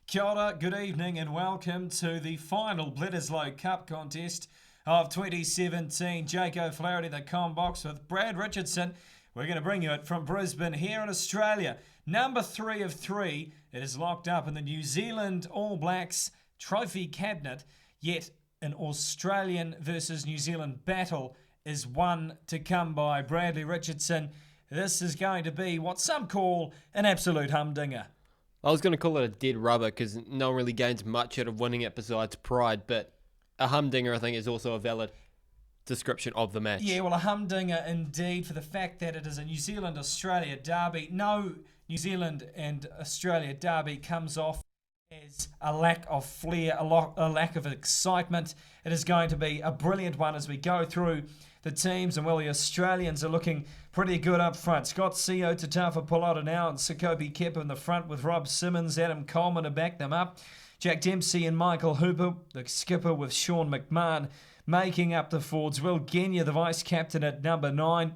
Kia ora, good evening and welcome to the final Bledisloe Cup contest of 2017. Jake O'Flaherty, the Combox with Brad Richardson. We're going to bring you it from Brisbane here in Australia. Number 3 of 3. It is locked up in the New Zealand All Blacks trophy cabinet. Yet an Australian versus New Zealand battle is one to come by. Bradley Richardson, this is going to be what some call an absolute humdinger. I was going to call it a dead rubber because no one really gains much out of winning it besides pride, but a humdinger, I think, is also a valid description of the match. Yeah, well, a humdinger indeed for the fact that it is a New Zealand-Australia derby. No New Zealand and Australia derby comes off as a lack of flair, a lack of excitement. It is going to be a brilliant one as we go through the teams, and well, the Australians are looking pretty good up front. Scott Sio, Tatafa Polota now, and Sakopi Kepa in the front with Rob Simmons, Adam Coleman to back them up. Jack Dempsey and Michael Hooper, the skipper with Sean McMahon, making up the forwards. Will Genia, the vice-captain at number 9.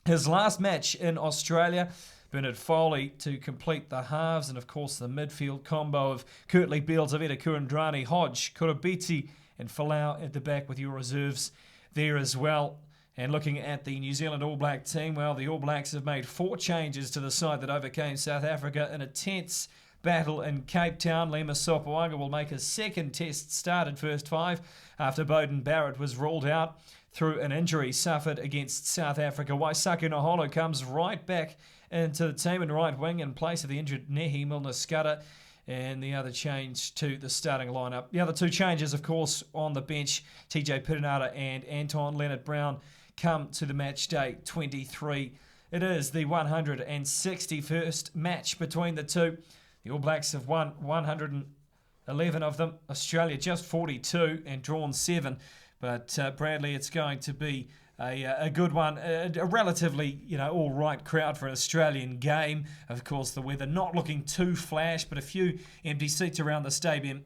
His last match in Australia, Bernard Foley to complete the halves, and of course the midfield combo of Kurtley, Beale, Zaveta, Kurandrani, Hodge, Kurabiti and Falau at the back with your reserves there as well. And looking at the New Zealand All Black team, well, the All Blacks have made 4 changes to the side that overcame South Africa in a tense battle in Cape Town. Lema Sopoaga will make his second test start at first 5 after Beauden Barrett was ruled out through an injury suffered against South Africa. Waisaku Naholo comes right back into the team in right wing in place of the injured Nehi Milner-Skudder, and the other change to the starting lineup. The other 2 changes, of course, on the bench, TJ Piranata and Anton Leonard-Brown come to the match day 23. It is the 161st match between the two. The All Blacks have won 111 of them. Australia just 42 and drawn 7. But Bradley, it's going to be a good one, a relatively, all right crowd for an Australian game. Of course, the weather not looking too flash, but a few empty seats around the stadium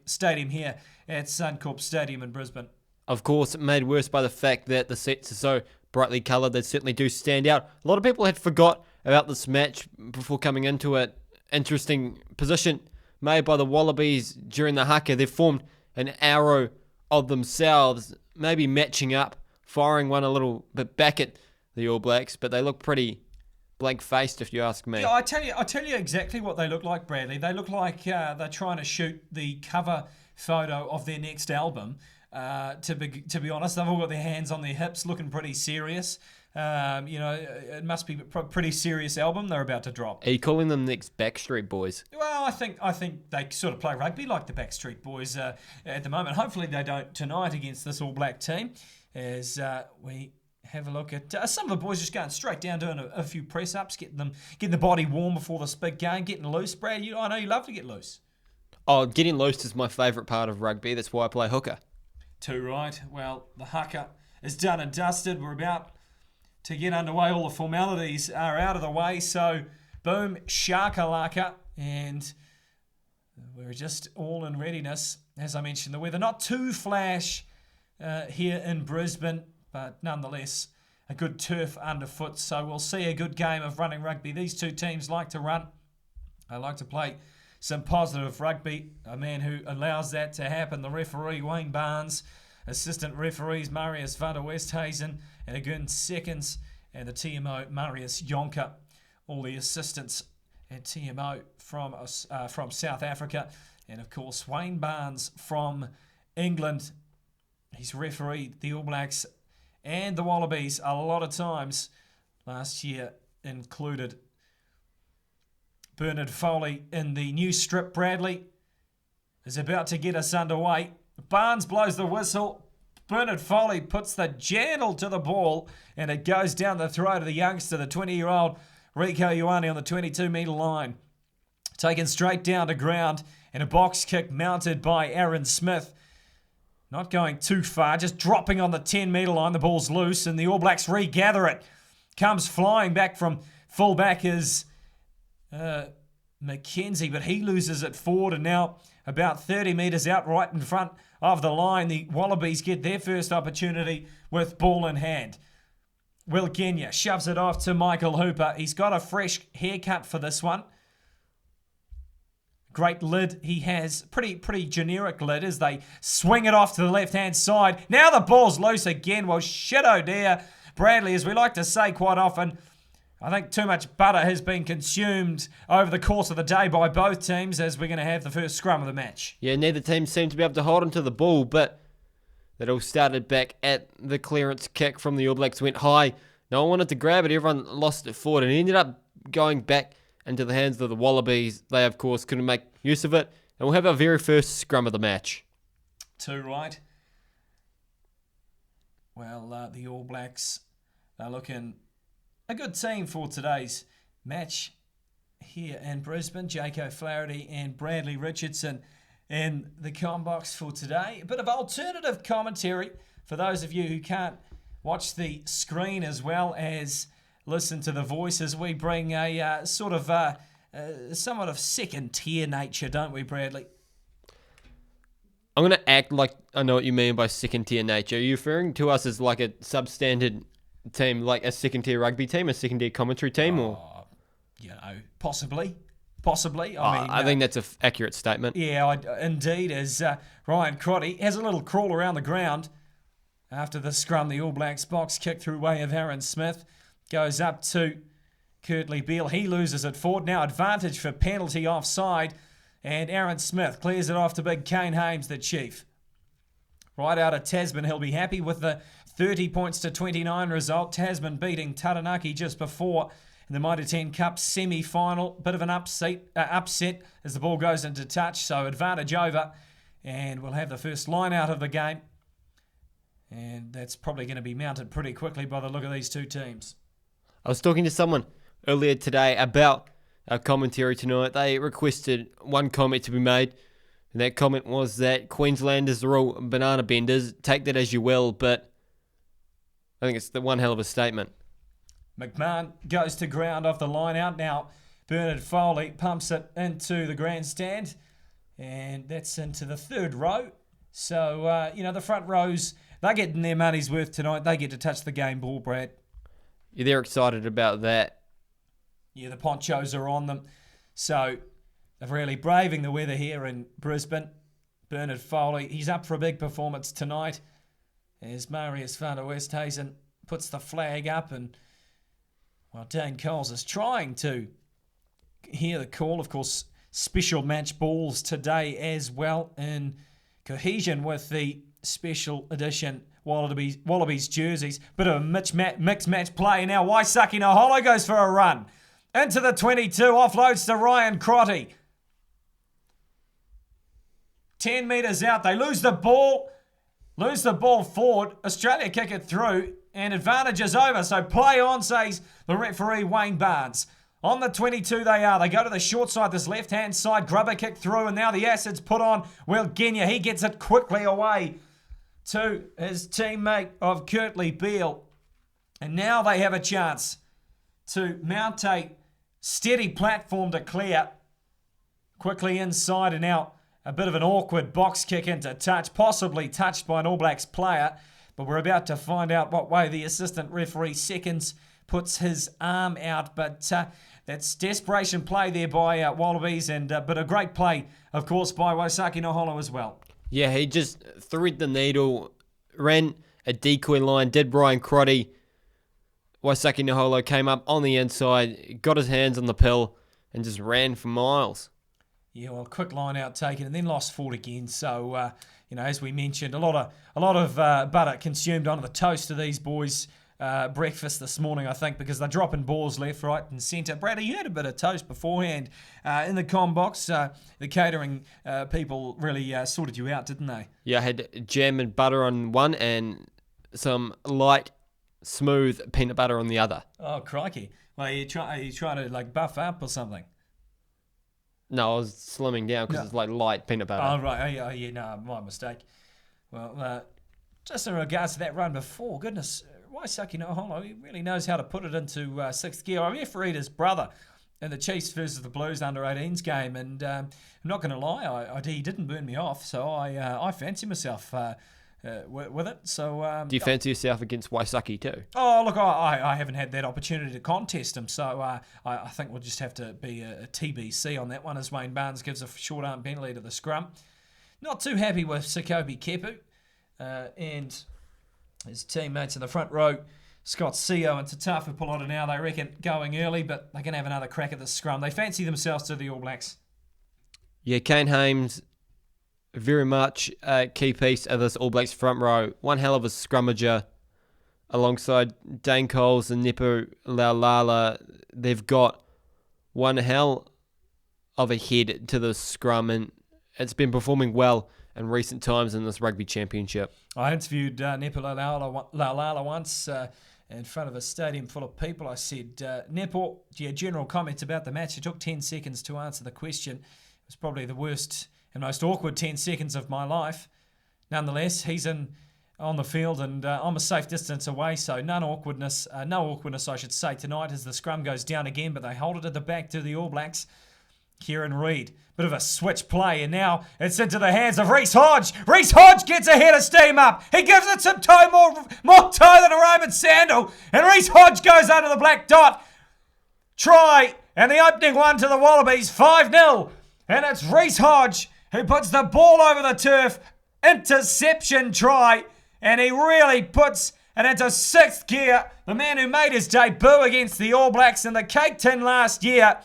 here at Suncorp Stadium in Brisbane. Of course, made worse by the fact that the seats are so brightly coloured, they certainly do stand out. A lot of people had forgot about this match before coming into it. Interesting position made by the Wallabies during the haka. They've formed an arrow of themselves, maybe matching up, firing one a little bit back at the All Blacks, but they look pretty blank-faced, if you ask me. Yeah, I tell you exactly what they look like, Bradley. They look like they're trying to shoot the cover photo of their next album. To be honest, they've all got their hands on their hips, looking pretty serious. It must be a pretty serious album they're about to drop. Are you calling them next Backstreet Boys? Well, I think they sort of play rugby like the Backstreet Boys at the moment. Hopefully they don't tonight against this All Black team, as we have a look at some of the boys just going straight down, doing a few press-ups, getting the body warm before this big game, getting loose. Brad, I know you love to get loose. Oh, getting loose is my favourite part of rugby. That's why I play hooker. Too right. Well, the haka is done and dusted. We're about to get underway. All the formalities are out of the way. So, boom, shakalaka. And we're just all in readiness. As I mentioned, the weather not too flash here in Brisbane, but nonetheless a good turf underfoot. So we'll see a good game of running rugby. These two teams like to run. They like to play some positive rugby. A man who allows that to happen, the referee Wayne Barnes, assistant referees Marius van der Westhuizen and again seconds, and the TMO Marius Jonker. All the assistants at TMO from South Africa, and of course Wayne Barnes from England. He's refereed the All Blacks and the Wallabies a lot of times. Last year included Bernard Foley in the new strip. Bradley is about to get us underway. Barnes blows the whistle. Bernard Foley puts the gentle to the ball, and it goes down the throat of the youngster, the 20-year-old Rico Ioane on the 22-metre line. Taken straight down to ground, and a box kick mounted by Aaron Smith. Not going too far, just dropping on the 10-metre line. The ball's loose, and the All Blacks regather it. Comes flying back from fullback is McKenzie, but he loses it forward, and now about 30 metres out right in front of the line, the Wallabies get their first opportunity with ball in hand. Will Genia shoves it off to Michael Hooper. He's got a fresh haircut for this one. Great lid he has. Pretty generic lid as they swing it off to the left-hand side. Now the ball's loose again. Well, shit, oh dear. Bradley, as we like to say quite often, I think too much butter has been consumed over the course of the day by both teams as we're going to have the first scrum of the match. Yeah, neither team seemed to be able to hold onto the ball, but it all started back at the clearance kick from the All Blacks. Went high. No one wanted to grab it. Everyone lost it forward and ended up going back into the hands of the Wallabies. They, of course, couldn't make use of it. And we'll have our very first scrum of the match. Too right. Well, the All Blacks are looking a good team for today's match here in Brisbane. Jaco Flaherty and Bradley Richardson in the comm box for today. A bit of alternative commentary for those of you who can't watch the screen as well as listen to the voices. We bring a somewhat of second tier nature, don't we, Bradley? I'm going to act like I know what you mean by second tier nature. Are you referring to us as like a substandard team, like a second tier rugby team, a second tier commentary team, or possibly. I think that's an accurate statement. Yeah, indeed. As Ryan Crotty has a little crawl around the ground after the scrum, the All Blacks box kick through way of Aaron Smith goes up to Kurtley Beale. He loses it forward. Now advantage for penalty offside, and Aaron Smith clears it off to big Kane Hames, the chief. Right out of Tasman, he'll be happy with the 30 points to 29 result. Tasman beating Taranaki just before in the Mitre 10 Cup semi-final. Bit of an upset as the ball goes into touch, so advantage over. And we'll have the first line out of the game. And that's probably going to be mounted pretty quickly by the look of these two teams. I was talking to someone earlier today about our commentary tonight. They requested one comment to be made, and that comment was that Queenslanders are all banana benders. Take that as you will, but I think it's the one hell of a statement. McMahon goes to ground off the line out. Now Bernard Foley pumps it into the grandstand, and that's into the third row. So, the front rows, they're getting their money's worth tonight. They get to touch the game ball, Brad. Yeah, they're excited about that. Yeah, the ponchos are on them. So they're really braving the weather here in Brisbane. Bernard Foley, he's up for a big performance tonight as Marius van der Westhuizen puts the flag up, and Dane Coles is trying to hear the call. Of course, special match balls today as well in cohesion with the special edition Wallabies jerseys. Bit of a mixed match play now. Waisake Naholo goes for a run into the 22, offloads to Ryan Crotty. 10 metres out, they lose the ball forward. Australia kick it through, and advantage is over. So play on, says the referee Wayne Barnes. On the 22 they are. They go to the short side, this left-hand side. Grubber kick through, and now the acid's put on Will Genia. He gets it quickly away to his teammate of Kurtley Beale. And now they have a chance to mount a steady platform to clear. Quickly inside, and now a bit of an awkward box kick into touch, possibly touched by an All Blacks player. But we're about to find out what way the assistant referee seconds puts his arm out. But that's desperation play there by Wallabies, but a great play, of course, by Waisake Naholo as well. Yeah, he just threaded the needle, ran a decoy line, did Ryan Crotty. Waisake Naholo came up on the inside, got his hands on the pill, and just ran for miles. Yeah, well, quick line out taken, and then lost forward again. So, as we mentioned, a lot of butter consumed onto the toast of these boys' breakfast this morning, I think, because they're dropping balls left, right, and centre. Brady, you had a bit of toast beforehand in the comm box. The catering people really sorted you out, didn't they? Yeah, I had jam and butter on one and some light, smooth peanut butter on the other. Oh, crikey. Well, are you trying to, buff up or something? No, I was slimming down because it's like light peanut butter. Oh, right. Oh, yeah, no, my mistake. Well, just in regards to that run before, goodness, Waisake Naholo, he really knows how to put it into sixth gear. I refereed his brother in the Chiefs versus the Blues under-18s game, and I'm not going to lie, he didn't burn me off, so I fancy myself with it. So Do you fancy yourself against Waisaki too? Oh, look, I haven't had that opportunity to contest him, so I think we'll just have to be a TBC on that one as Wayne Barnes gives a short arm penalty to the scrum. Not too happy with Sikopi Kepu and his teammates in the front row, Scott Seo and Tatafu Pilota now, they reckon, going early, but they can have another crack at the scrum. They fancy themselves to the All Blacks. Yeah, Kane Hames, very much a key piece of this All Blacks front row. One hell of a scrummager alongside Dane Coles and Nepu Laulala. They've got one hell of a head to the scrum, and it's been performing well in recent times in this rugby championship. I interviewed Nepu Laulala once in front of a stadium full of people. I said, Nepu, your general comments about the match. It took 10 seconds to answer the question. It was probably the worst and most awkward 10 seconds of my life. Nonetheless, he's on the field and I'm a safe distance away, so no awkwardness, I should say, tonight as the scrum goes down again, but they hold it at the back to the All Blacks. Kieran Reid, bit of a switch play, and now it's into the hands of Reece Hodge. Reece Hodge gets a head of steam up. He gives it some toe, more toe than a Roman sandal, and Reece Hodge goes under the black dot. Try, and the opening one to the Wallabies, 5-0, and it's Reece Hodge who puts the ball over the turf. Interception try, and he really puts it into sixth gear. The man who made his debut against the All Blacks in the Cake Tin last year.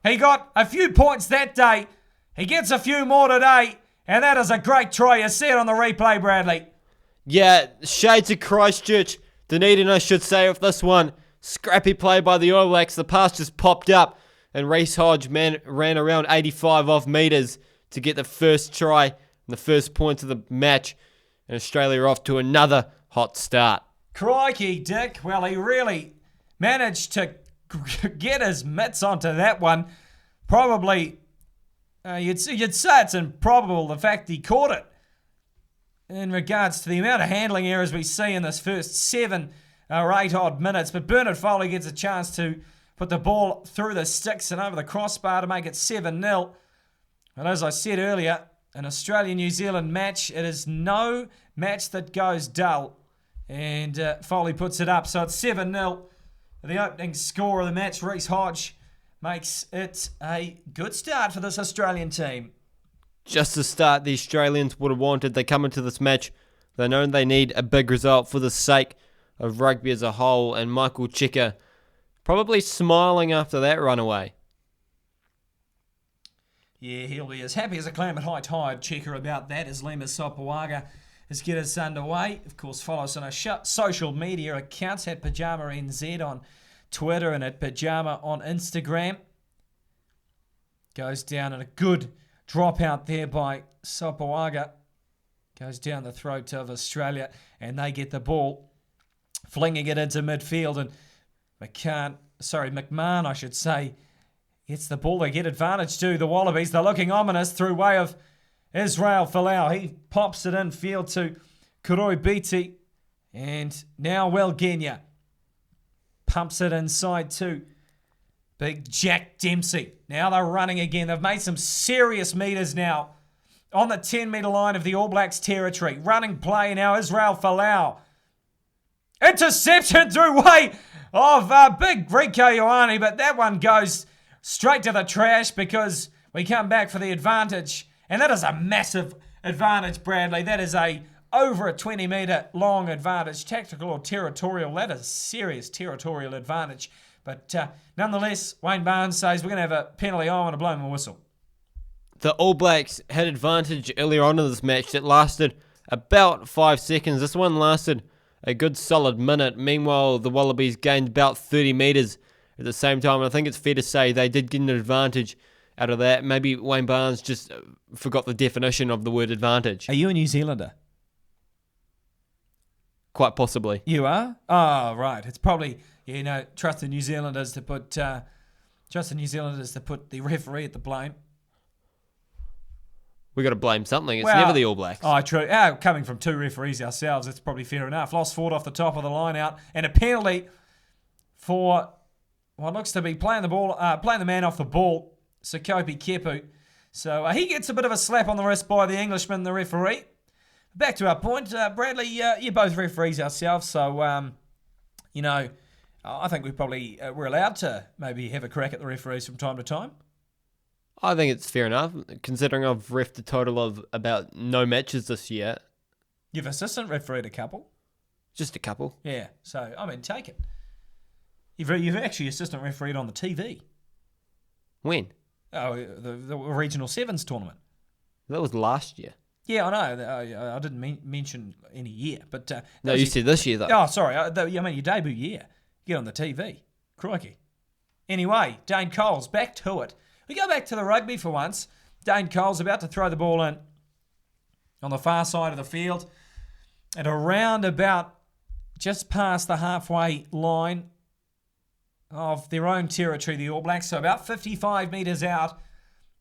He got a few points that day. He gets a few more today. And that is a great try. You see it on the replay, Bradley. Yeah, shades of Christchurch. Dunedin, I should say, with this one. Scrappy play by the All Blacks. The pass just popped up. And Reece Hodge ran around 85 off metres to get the first try and the first point of the match. And Australia are off to another hot start. Crikey, Dick. Well, he really managed to get his mitts onto that one. Probably, you'd say it's improbable the fact he caught it in regards to the amount of handling errors we see in this first 7 or 8 odd minutes. But Bernard Foley gets a chance to put the ball through the sticks and over the crossbar to make it 7-0. And as I said earlier, an Australia-New Zealand match, it is no match that goes dull. And Foley puts it up, so it's 7-0. The opening score of the match, Reece Hodge, makes it a good start for this Australian team. Just the start the Australians would have wanted. They come into this match, they know they need a big result for the sake of rugby as a whole, and Michael Cheika probably smiling after that runaway. Yeah, he'll be as happy as a clam at high tide, Cheika, about that as Lima Sopoaga is get us underway. Of course, follow us on our social media accounts at PYJAMA NZ on Twitter and at PYJAMA on Instagram. Goes down in a good drop out there by Sopoaga. Goes down the throat of Australia and they get the ball, flinging it into midfield, and McMahon, I should say, gets the ball. They get advantage to the Wallabies. They're looking ominous through way of Israel Folau. He pops it in field to Kuroi Biti. And now Welgenia pumps it inside to big Jack Dempsey. Now they're running again. They've made some serious meters now on the 10-metre line of the All Blacks territory. Running play now, Israel Folau. Interception through way of big Rico Ioane, but that one goes straight to the trash because we come back for the advantage. And that is a massive advantage, Bradley. That is over a 20-metre long advantage, tactical or territorial. That is a serious territorial advantage. But nonetheless, Wayne Barnes says we're going to have a penalty. I want to blow him a whistle. The All Blacks had advantage earlier on in this match that lasted about 5 seconds. This one lasted a good solid minute. Meanwhile, the Wallabies gained about 30 metres at the same time. And I think it's fair to say they did get an advantage out of that. Maybe Wayne Barnes just forgot the definition of the word advantage. Are you a New Zealander? Quite possibly. You are? Oh, right. It's probably, trust the New Zealanders to put the referee at the blame. We got to blame something. It's never the All Blacks. Oh, true. Coming from 2 referees ourselves, it's probably fair enough. Lost forward off the top of the line out, and a penalty for what looks to be playing the man off the ball, Sikopi Kepu. So he gets a bit of a slap on the wrist by the Englishman, the referee. back to our point, Bradley, you're both referees ourselves, so, I think we're allowed to maybe have a crack at the referees from time to time. I think it's fair enough, considering I've reffed a total of about no matches this year. You've assistant refereed a couple. Just a couple. Yeah, so, take it. You've actually assistant refereed on the TV. When? Oh, the Regional Sevens tournament. That was last year. Yeah, I know. I didn't mention any year, but no, you said this year though. Oh, sorry. Your debut year. Get on the TV. Crikey. Anyway, Dane Cole's back to it. We go back to the rugby for once. Dane Cole's about to throw the ball in on the far side of the field, and around about just past the halfway line of their own territory, the All Blacks, so about 55 metres out,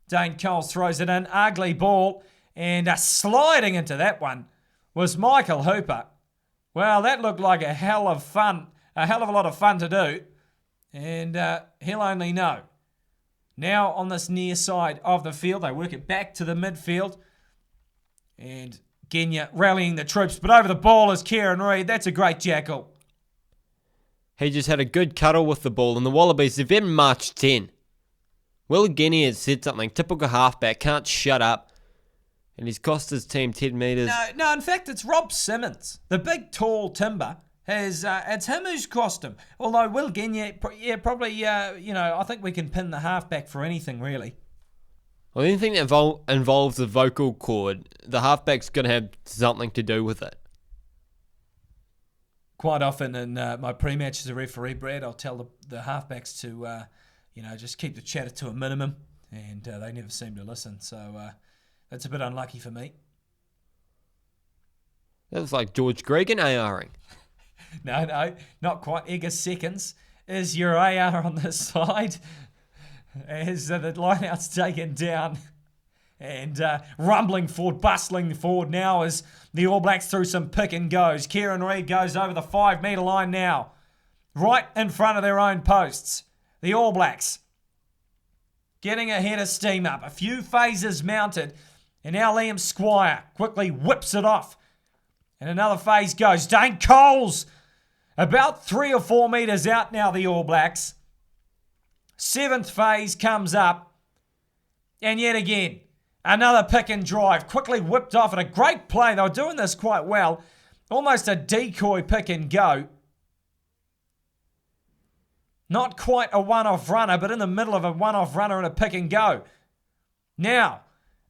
Dane Coles throws it in, ugly ball, and sliding into that one was Michael Hooper. Well, that looked like a hell of a lot of fun to do, and he'll only know. Now on this near side of the field, they work it back to the midfield, and Genya rallying the troops, but over the ball is Kieran Reid. That's a great jackal. He just had a good cuddle with the ball, and the Wallabies have been March 10. Will Genia has said something. Typical halfback, can't shut up. And he's cost his team 10 metres. No, in fact, it's Rob Simmons. The big, tall timber it's him who's cost him. Although Will Genia, probably, I think we can pin the halfback for anything, really. Well, anything that involves the vocal cord, the halfback's going to have something to do with it. Quite often in my pre-match as a referee, Brad, I'll tell the halfbacks to, just keep the chatter to a minimum, and they never seem to listen. So that's a bit unlucky for me. That was like George Gregan ARing. No, not quite. Egger seconds is your AR on this side as the lineout's taken down. And rumbling forward, bustling forward now as the All Blacks through some pick and goes. Kieran Reid goes over the 5 metre line now, right in front of their own posts. The All Blacks getting a head of steam up. A few phases mounted, and now Liam Squire quickly whips it off. And another phase goes. Dane Coles about 3 or 4 metres out now, the All Blacks. 7th phase comes up, and yet again, another pick and drive, quickly whipped off at a great play. They were doing this quite well. Almost a decoy pick and go. Not quite a one-off runner, but in the middle of a one-off runner and a pick and go. Now,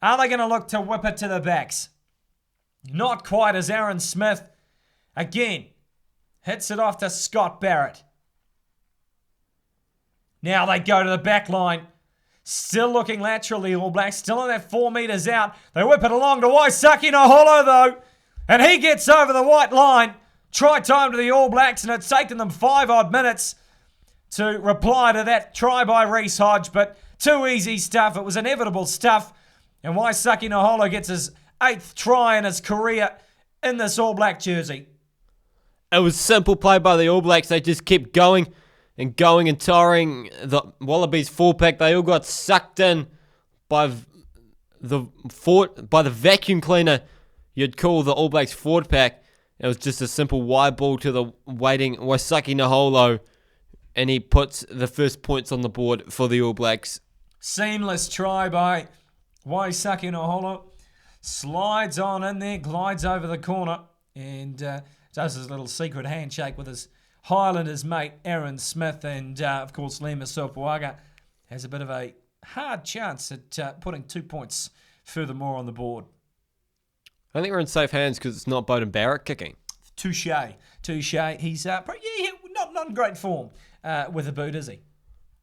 are they going to look to whip it to the backs? Not quite, as Aaron Smith, again, hits it off to Scott Barrett. Now they go to the back line. Still looking lateral, the All Blacks. Still on that 4 metres out. They whip it along to Waisake Naholo, though. And he gets over the white line. Try time to the All Blacks, and it's taken them 5 odd minutes to reply to that try by Reece Hodge. But too easy stuff. It was inevitable stuff. And Waisake Naholo gets his 8th try in his career in this All Black jersey. It was simple play by the All Blacks. They just kept going and tiring the Wallabies fullback. They all got sucked in by the vacuum cleaner you'd call the All Blacks forward pack. It was just a simple wide ball to the waiting Waisake Naholo, and he puts the first points on the board for the All Blacks. Seamless try by Waisake Naholo. Slides on in there, glides over the corner, and does his little secret handshake with his Highlanders mate Aaron Smith, and of course Lema Sopoaga has a bit of a hard chance at putting 2 points furthermore on the board. I think we're in safe hands because it's not Beauden Barrett kicking. Touche. He's not in great form with the boot, is he?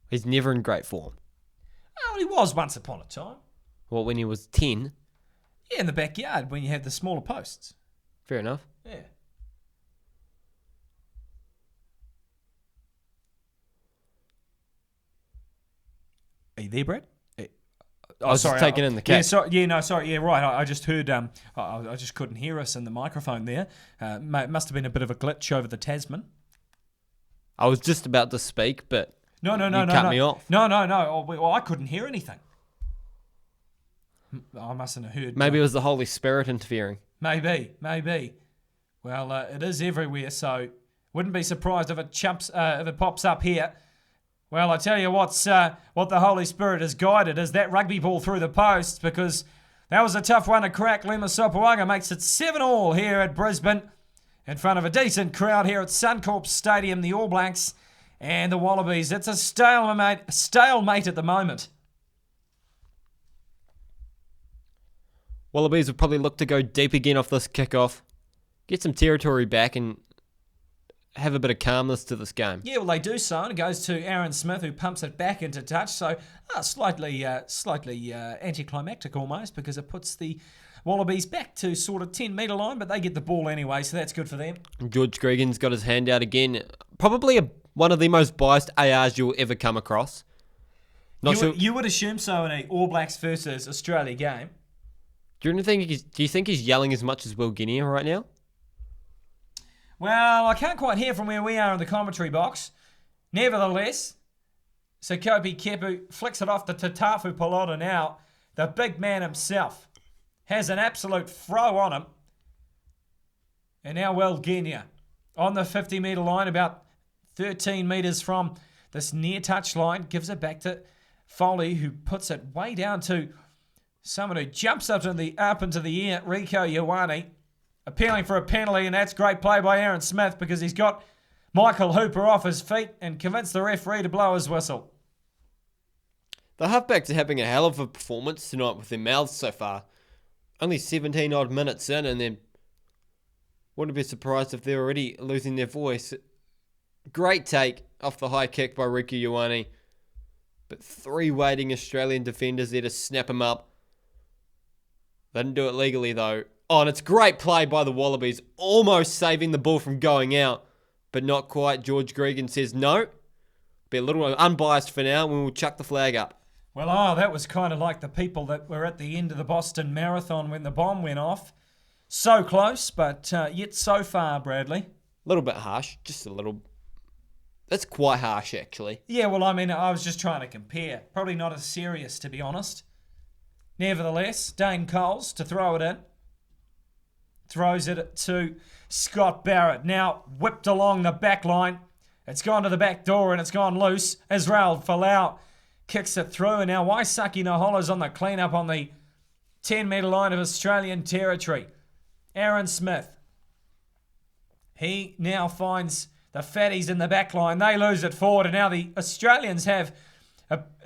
He's never in great form. Oh, he was once upon a time. Well, when he was 10. Yeah, in the backyard when you have the smaller posts. Fair enough. Yeah. Are you there, Brad? I was just taking in the cat. Yeah, right. I just heard. I just couldn't hear us in the microphone there. Must have been a bit of a glitch over the Tasman. I was just about to speak, but no. You cut me off. No. Well, I couldn't hear anything. I mustn't have heard. Maybe it was the Holy Spirit interfering. Maybe. Well, it is everywhere, so wouldn't be surprised if it pops up here. Well, I tell you what the Holy Spirit has guided is that rugby ball through the posts, because that was a tough one to crack. Lima Sopoaga makes it 7-all here at Brisbane in front of a decent crowd here at Suncorp Stadium, the All Blacks and the Wallabies. It's a stalemate at the moment. Wallabies will probably look to go deep again off this kickoff, get some territory back and have a bit of calmness to this game. Yeah, well, they do so, and it goes to Aaron Smith, who pumps it back into touch. So slightly anticlimactic almost, because it puts the Wallabies back to sort of 10-metre line, but they get the ball anyway, so that's good for them. George Gregan's got his hand out again. Probably one of the most biased ARs you'll ever come across. You would assume so in a All Blacks versus Australia game. Do you think he's yelling as much as Will Guinea right now? Well, I can't quite hear from where we are in the commentary box. Nevertheless, Sekope Kepu flicks it off to Tatafu Palota now. The big man himself has an absolute throw on him. And now Will Guinea on the 50-metre line, about 13 metres from this near touch line, gives it back to Foley, who puts it way down to someone who jumps up into the air, Rieko Ioane, appealing for a penalty, and that's great play by Aaron Smith, because he's got Michael Hooper off his feet and convinced the referee to blow his whistle. The halfbacks are having a hell of a performance tonight with their mouths so far. Only 17 odd minutes in, and then wouldn't be surprised if they're already losing their voice. Great take off the high kick by Rieko Ioane, but 3 waiting Australian defenders there to snap him up. They didn't do it legally though. Oh, and it's great play by the Wallabies, almost saving the ball from going out, but not quite. George Gregan says no. Be a little unbiased for now, and we'll chuck the flag up. Well, that was kind of like the people that were at the end of the Boston Marathon when the bomb went off. So close, but yet so far, Bradley. A little bit harsh, just a little. That's quite harsh, actually. Yeah, well, I mean, I was just trying to compare. Probably not as serious, to be honest. Nevertheless, Dane Coles to throw it in. Throws it to Scott Barrett. Now whipped along the back line. It's gone to the back door and it's gone loose. Israel Folau kicks it through. And now Waisaki Naholo's on the clean-up on the 10-metre line of Australian territory. Aaron Smith. He now finds the fatties in the back line. They lose it forward. And now the Australians have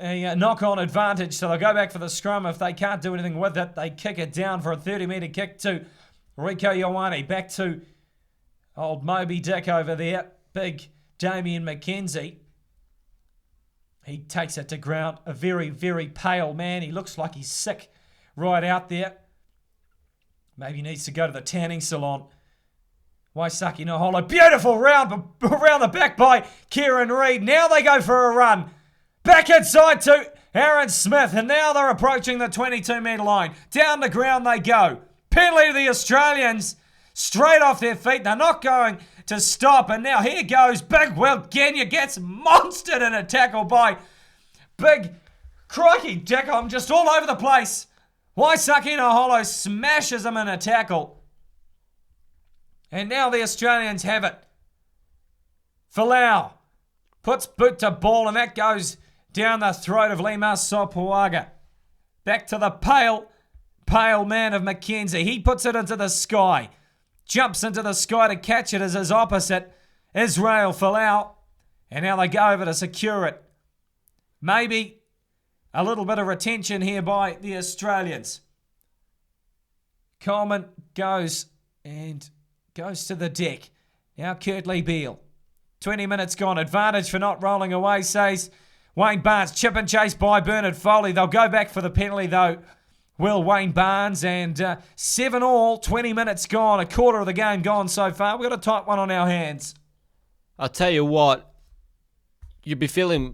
a knock-on advantage. So they'll go back for the scrum. If they can't do anything with it, they kick it down for a 30-metre kick to Rieko Ioane. Back to old Moby Dick over there. Big Damien McKenzie. He takes it to ground. A very, very pale man. He looks like he's sick right out there. Maybe he needs to go to the tanning salon. Waisaki Naholo. Beautiful round around the back by Kieran Reid. Now they go for a run. Back inside to Aaron Smith. And now they're approaching the 22-metre line. Down the ground they go. Penalty to the Australians. Straight off their feet. They're not going to stop. And now here goes Big Will Genya. Gets monstered in a tackle by Big Crikey Dick. I'm just all over the place. Waisaki Naholo smashes him in a tackle. And now the Australians have it. Folau puts boot to ball, and that goes down the throat of Lima Sopoaga. Back to the pale man of McKenzie. He puts it into the sky. Jumps into the sky to catch it as his opposite, Israel Folau. And now they go over to secure it. Maybe a little bit of retention here by the Australians. Coleman goes to the deck. Now Kurtley Beale. 20 minutes gone. Advantage for not rolling away, says Wayne Barnes. Chip and chase by Bernard Foley. They'll go back for the penalty though. Will Wayne Barnes, and 7-all, 20 minutes gone, a quarter of the game gone so far. We've got a tight one on our hands. I'll tell you what, you'd be feeling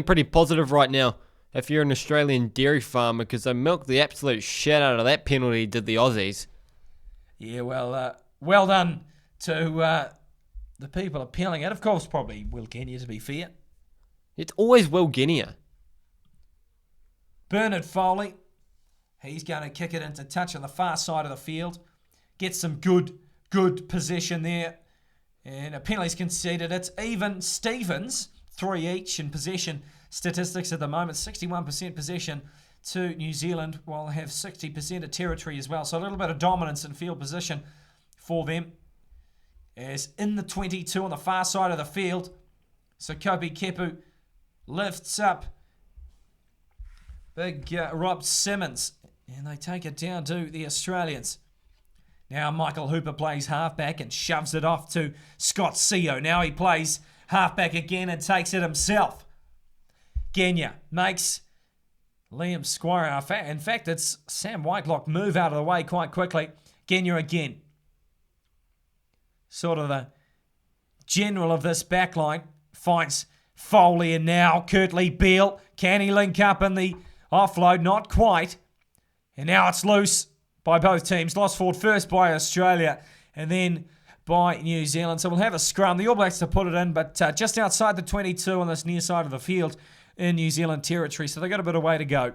pretty positive right now if you're an Australian dairy farmer, because they milked the absolute shit out of that penalty, did the Aussies. Yeah, well done to the people appealing it. Of course, probably Will Kenya, to be fair. It's always Will Guinea. Bernard Foley, He's going to kick it into touch on the far side of the field. Get some good position there. And a penalty's conceded. It's even Stevens, 3 each in possession statistics at the moment. 61% possession to New Zealand, while they have 60% of territory as well. So a little bit of dominance in field position for them. As in the 22 on the far side of the field, so Kobe Kepu lifts up big Rob Simmons, and they take it down to the Australians. Now Michael Hooper plays halfback and shoves it off to Scott Seo. Now he plays halfback again and takes it himself. Genya makes Liam Squire. In fact, it's Sam Whitelock move out of the way quite quickly. Genya again. Sort of the general of this backline finds Foley, and now Kurtley Beale. Can he link up in the offload? Not quite. And now it's loose by both teams. Lost forward first by Australia and then by New Zealand. So we'll have a scrum. The All Blacks to put it in, but just outside the 22 on this near side of the field in New Zealand territory. So they've got a bit of way to go.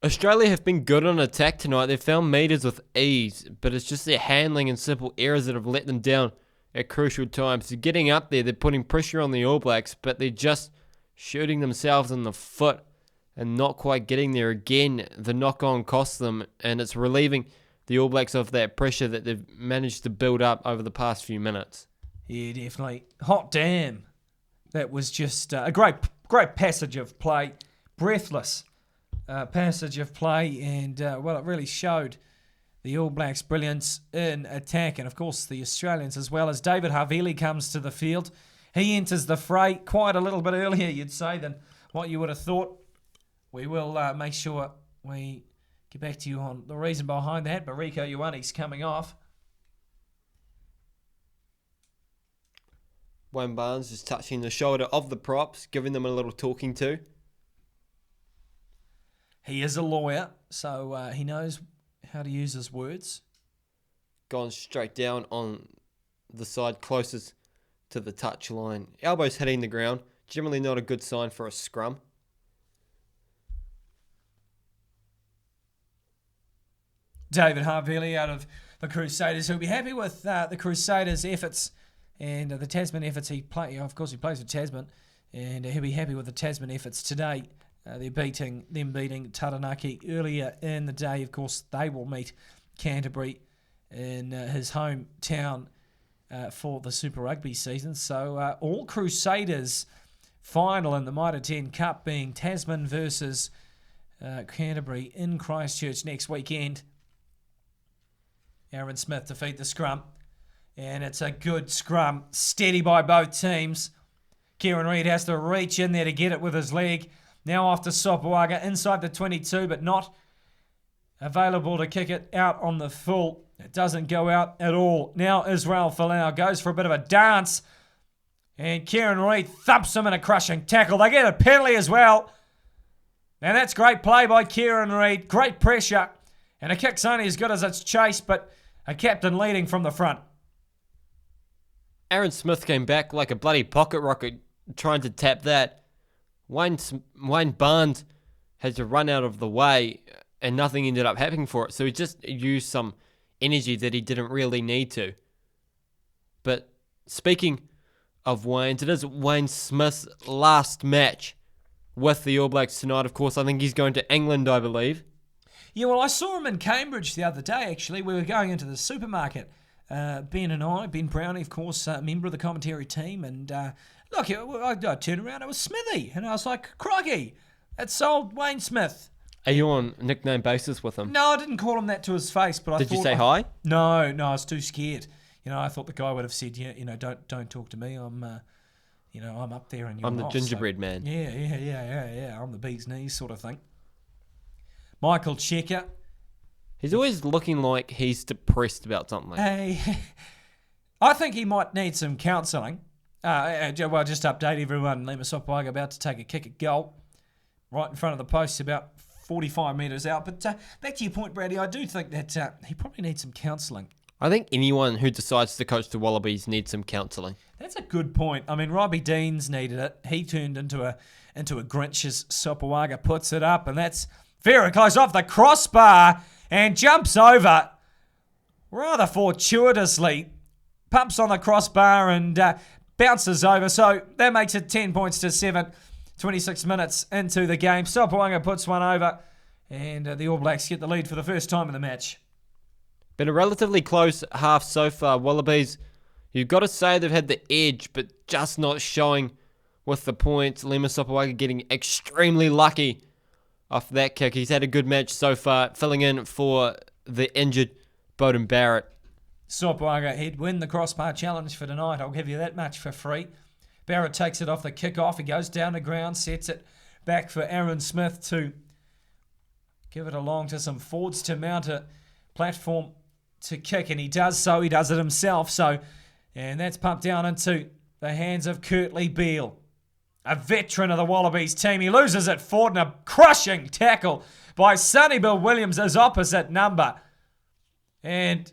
Australia have been good on attack tonight. They've found meters with ease, but it's just their handling and simple errors that have let them down at crucial times. So getting up there, they're putting pressure on the All Blacks, but they're just shooting themselves in the foot and not quite getting there again. The knock-on costs them, and it's relieving the All Blacks of that pressure that they've managed to build up over the past few minutes. Yeah, definitely. Hot damn. That was just a great passage of play. Breathless passage of play, and it really showed the All Blacks' brilliance in attack, and of course the Australians as well. As David Havili comes to the field, he enters the fray quite a little bit earlier, you'd say, than what you would have thought. We will make sure we get back to you on the reason behind that, but Rico Ioane's coming off. Wayne Barnes just touching the shoulder of the props, giving them a little talking to. He is a lawyer, so he knows how to use his words. Gone straight down on the side closest to the touch line. Elbows hitting the ground. Generally not a good sign for a scrum. David Havili out of the Crusaders. He'll be happy with the Crusaders' efforts and the Tasman efforts he plays. Of course, he plays for Tasman, and he'll be happy with the Tasman efforts today. They're beating Taranaki earlier in the day. Of course, they will meet Canterbury in his hometown for the Super Rugby season. So all Crusaders final in the Mitre 10 Cup being Tasman versus Canterbury in Christchurch next weekend. Aaron Smith to feed the scrum. And it's a good scrum. Steady by both teams. Kieran Reid has to reach in there to get it with his leg. Now off to Sopoaga inside the 22, but not available to kick it out on the full. It doesn't go out at all. Now Israel Folau goes for a bit of a dance. And Kieran Reid thumps him in a crushing tackle. They get a penalty as well. Now that's great play by Kieran Reid. Great pressure. And a kick's only as good as its chase, but a captain leading from the front. Aaron Smith came back like a bloody pocket rocket trying to tap that. Wayne Barnes had to run out of the way and nothing ended up happening for it. So he just used some energy that he didn't really need to. But speaking of Wayne's, it is Wayne Smith's last match with the All Blacks tonight. Of course, I think he's going to England, I believe. Yeah, well, I saw him in Cambridge the other day, actually. We were going into the supermarket. Ben and I, Ben Brownie, of course, a member of the commentary team, and look, I turned around, it was Smithy, and I was like, crikey, it's old Wayne Smith. Are you on nickname basis with him? No, I didn't call him that to his face, but I thought... Did you say hi? No, I was too scared. I thought the guy would have said, don't talk to me, I'm up there and you're I'm the not, gingerbread man. Yeah, I'm the bee's knees sort of thing. Michael Checker. He's always looking like he's depressed about something. Hey, I think he might need some counselling. Just update everyone. Lima Sopoaga about to take a kick at goal. Right in front of the post, about 45 metres out. But back to your point, Brady, I do think that he probably needs some counselling. I think anyone who decides to coach the Wallabies needs some counselling. That's a good point. I mean, Robbie Deans needed it. He turned into a Grinch as Sopoaga puts it up, and that's Very close off the crossbar and jumps over rather fortuitously. Pumps on the crossbar and bounces over. So that makes it 10 points to 7. 26 minutes into the game. Sopoaga puts one over and the All Blacks get the lead for the first time in the match. Been a relatively close half so far. Wallabies, you've got to say they've had the edge, but just not showing with the points. Lima Sopoaga getting extremely lucky off that kick. He's had a good match so far, filling in for the injured Beauden Barrett. Sopoaga he'd win the crossbar challenge for tonight. I'll give you that much for free. Barrett takes it off the kick-off. He goes down the ground, sets it back for Aaron Smith to give it along to some forwards to mount a platform to kick, and he does so. He does it himself. And that's pumped down into the hands of Kurtley Beale, a veteran of the Wallabies team. He loses it forward in a crushing tackle by Sonny Bill Williams, his opposite number. And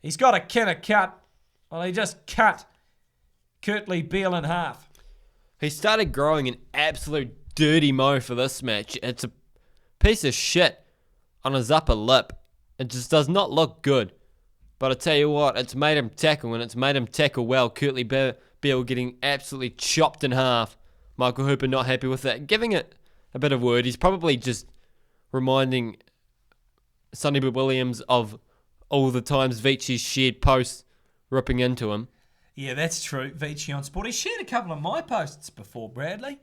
he's got a cut. Well, he just cut Kurtley Beale in half. He started growing an absolute dirty mo for this match. It's a piece of shit on his upper lip. It just does not look good. But I tell you what, it's made him tackle, and it's made him tackle well. Kurtley Beale getting absolutely chopped in half. Michael Hooper not happy with that. Giving it a bit of word. He's probably just reminding Sonny Bill Williams of all the times Vichi's shared posts ripping into him. Yeah, that's true. Vici on Sport. He shared a couple of my posts before, Bradley.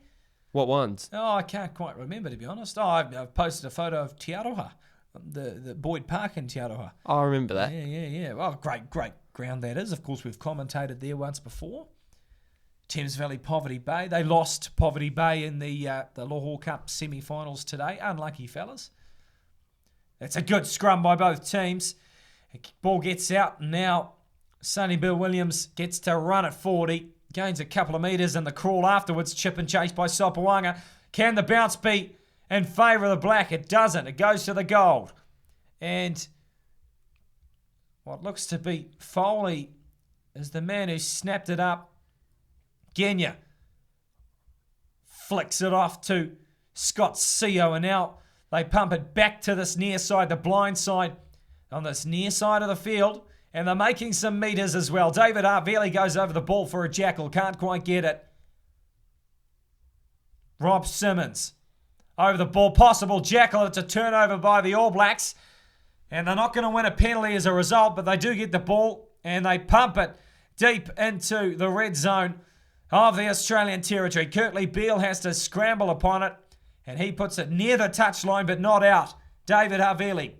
What ones? Oh, I can't quite remember, to be honest. Oh, I've posted a photo of Te Aroha, the Boyd Park in Te Aroha. I remember that. Yeah. Well, great ground that is. Of course, we've commentated there once before. Thames Valley Poverty Bay. They lost Poverty Bay in the Bledisloe Cup semi-finals today. Unlucky fellas. It's a good scrum by both teams. Ball gets out now. Sonny Bill Williams gets to run at 40. Gains a couple of metres in the crawl afterwards. Chip and chase by Sopoaga. Can the bounce be in favour of the black? It doesn't. It goes to the gold. And what looks to be Foley is the man who snapped it up. Genya flicks it off to Scott Seo, and now they pump it back to this near side, the blind side, on this near side of the field, and they're making some metres as well. David Harvey goes over the ball for a jackal, can't quite get it. Rob Simmons over the ball, possible jackal. It's a turnover by the All Blacks, and they're not going to win a penalty as a result, but they do get the ball, and they pump it deep into the red zone of the Australian territory. Kurtley Beale has to scramble upon it, and he puts it near the touchline but not out. David Havili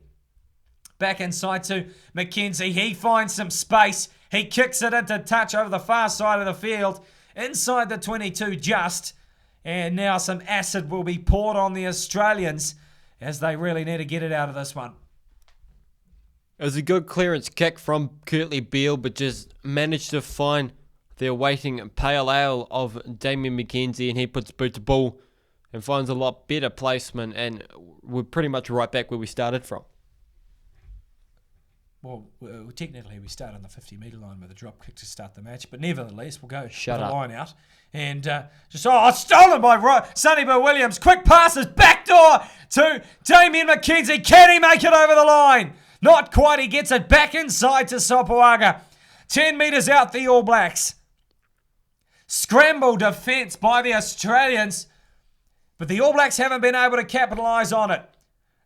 back inside to McKenzie. He finds some space. He kicks it into touch over the far side of the field, inside the 22 just. And now some acid will be poured on the Australians as they really need to get it out of this one. It was a good clearance kick from Kurtley Beale, but just managed to find the awaiting pale ale of Damien McKenzie, and he puts boot to ball and finds a lot better placement, and we're pretty much right back where we started from. Well, technically we start on the 50-metre line with a drop kick to start the match, but nevertheless we'll go with the line out. And stolen by Sonny Bill Williams. Quick passes, backdoor to Damien McKenzie. Can he make it over the line? Not quite. He gets it back inside to Sopoaga. 10 metres out, the All Blacks. Scramble defence by the Australians, but the All Blacks haven't been able to capitalise on it.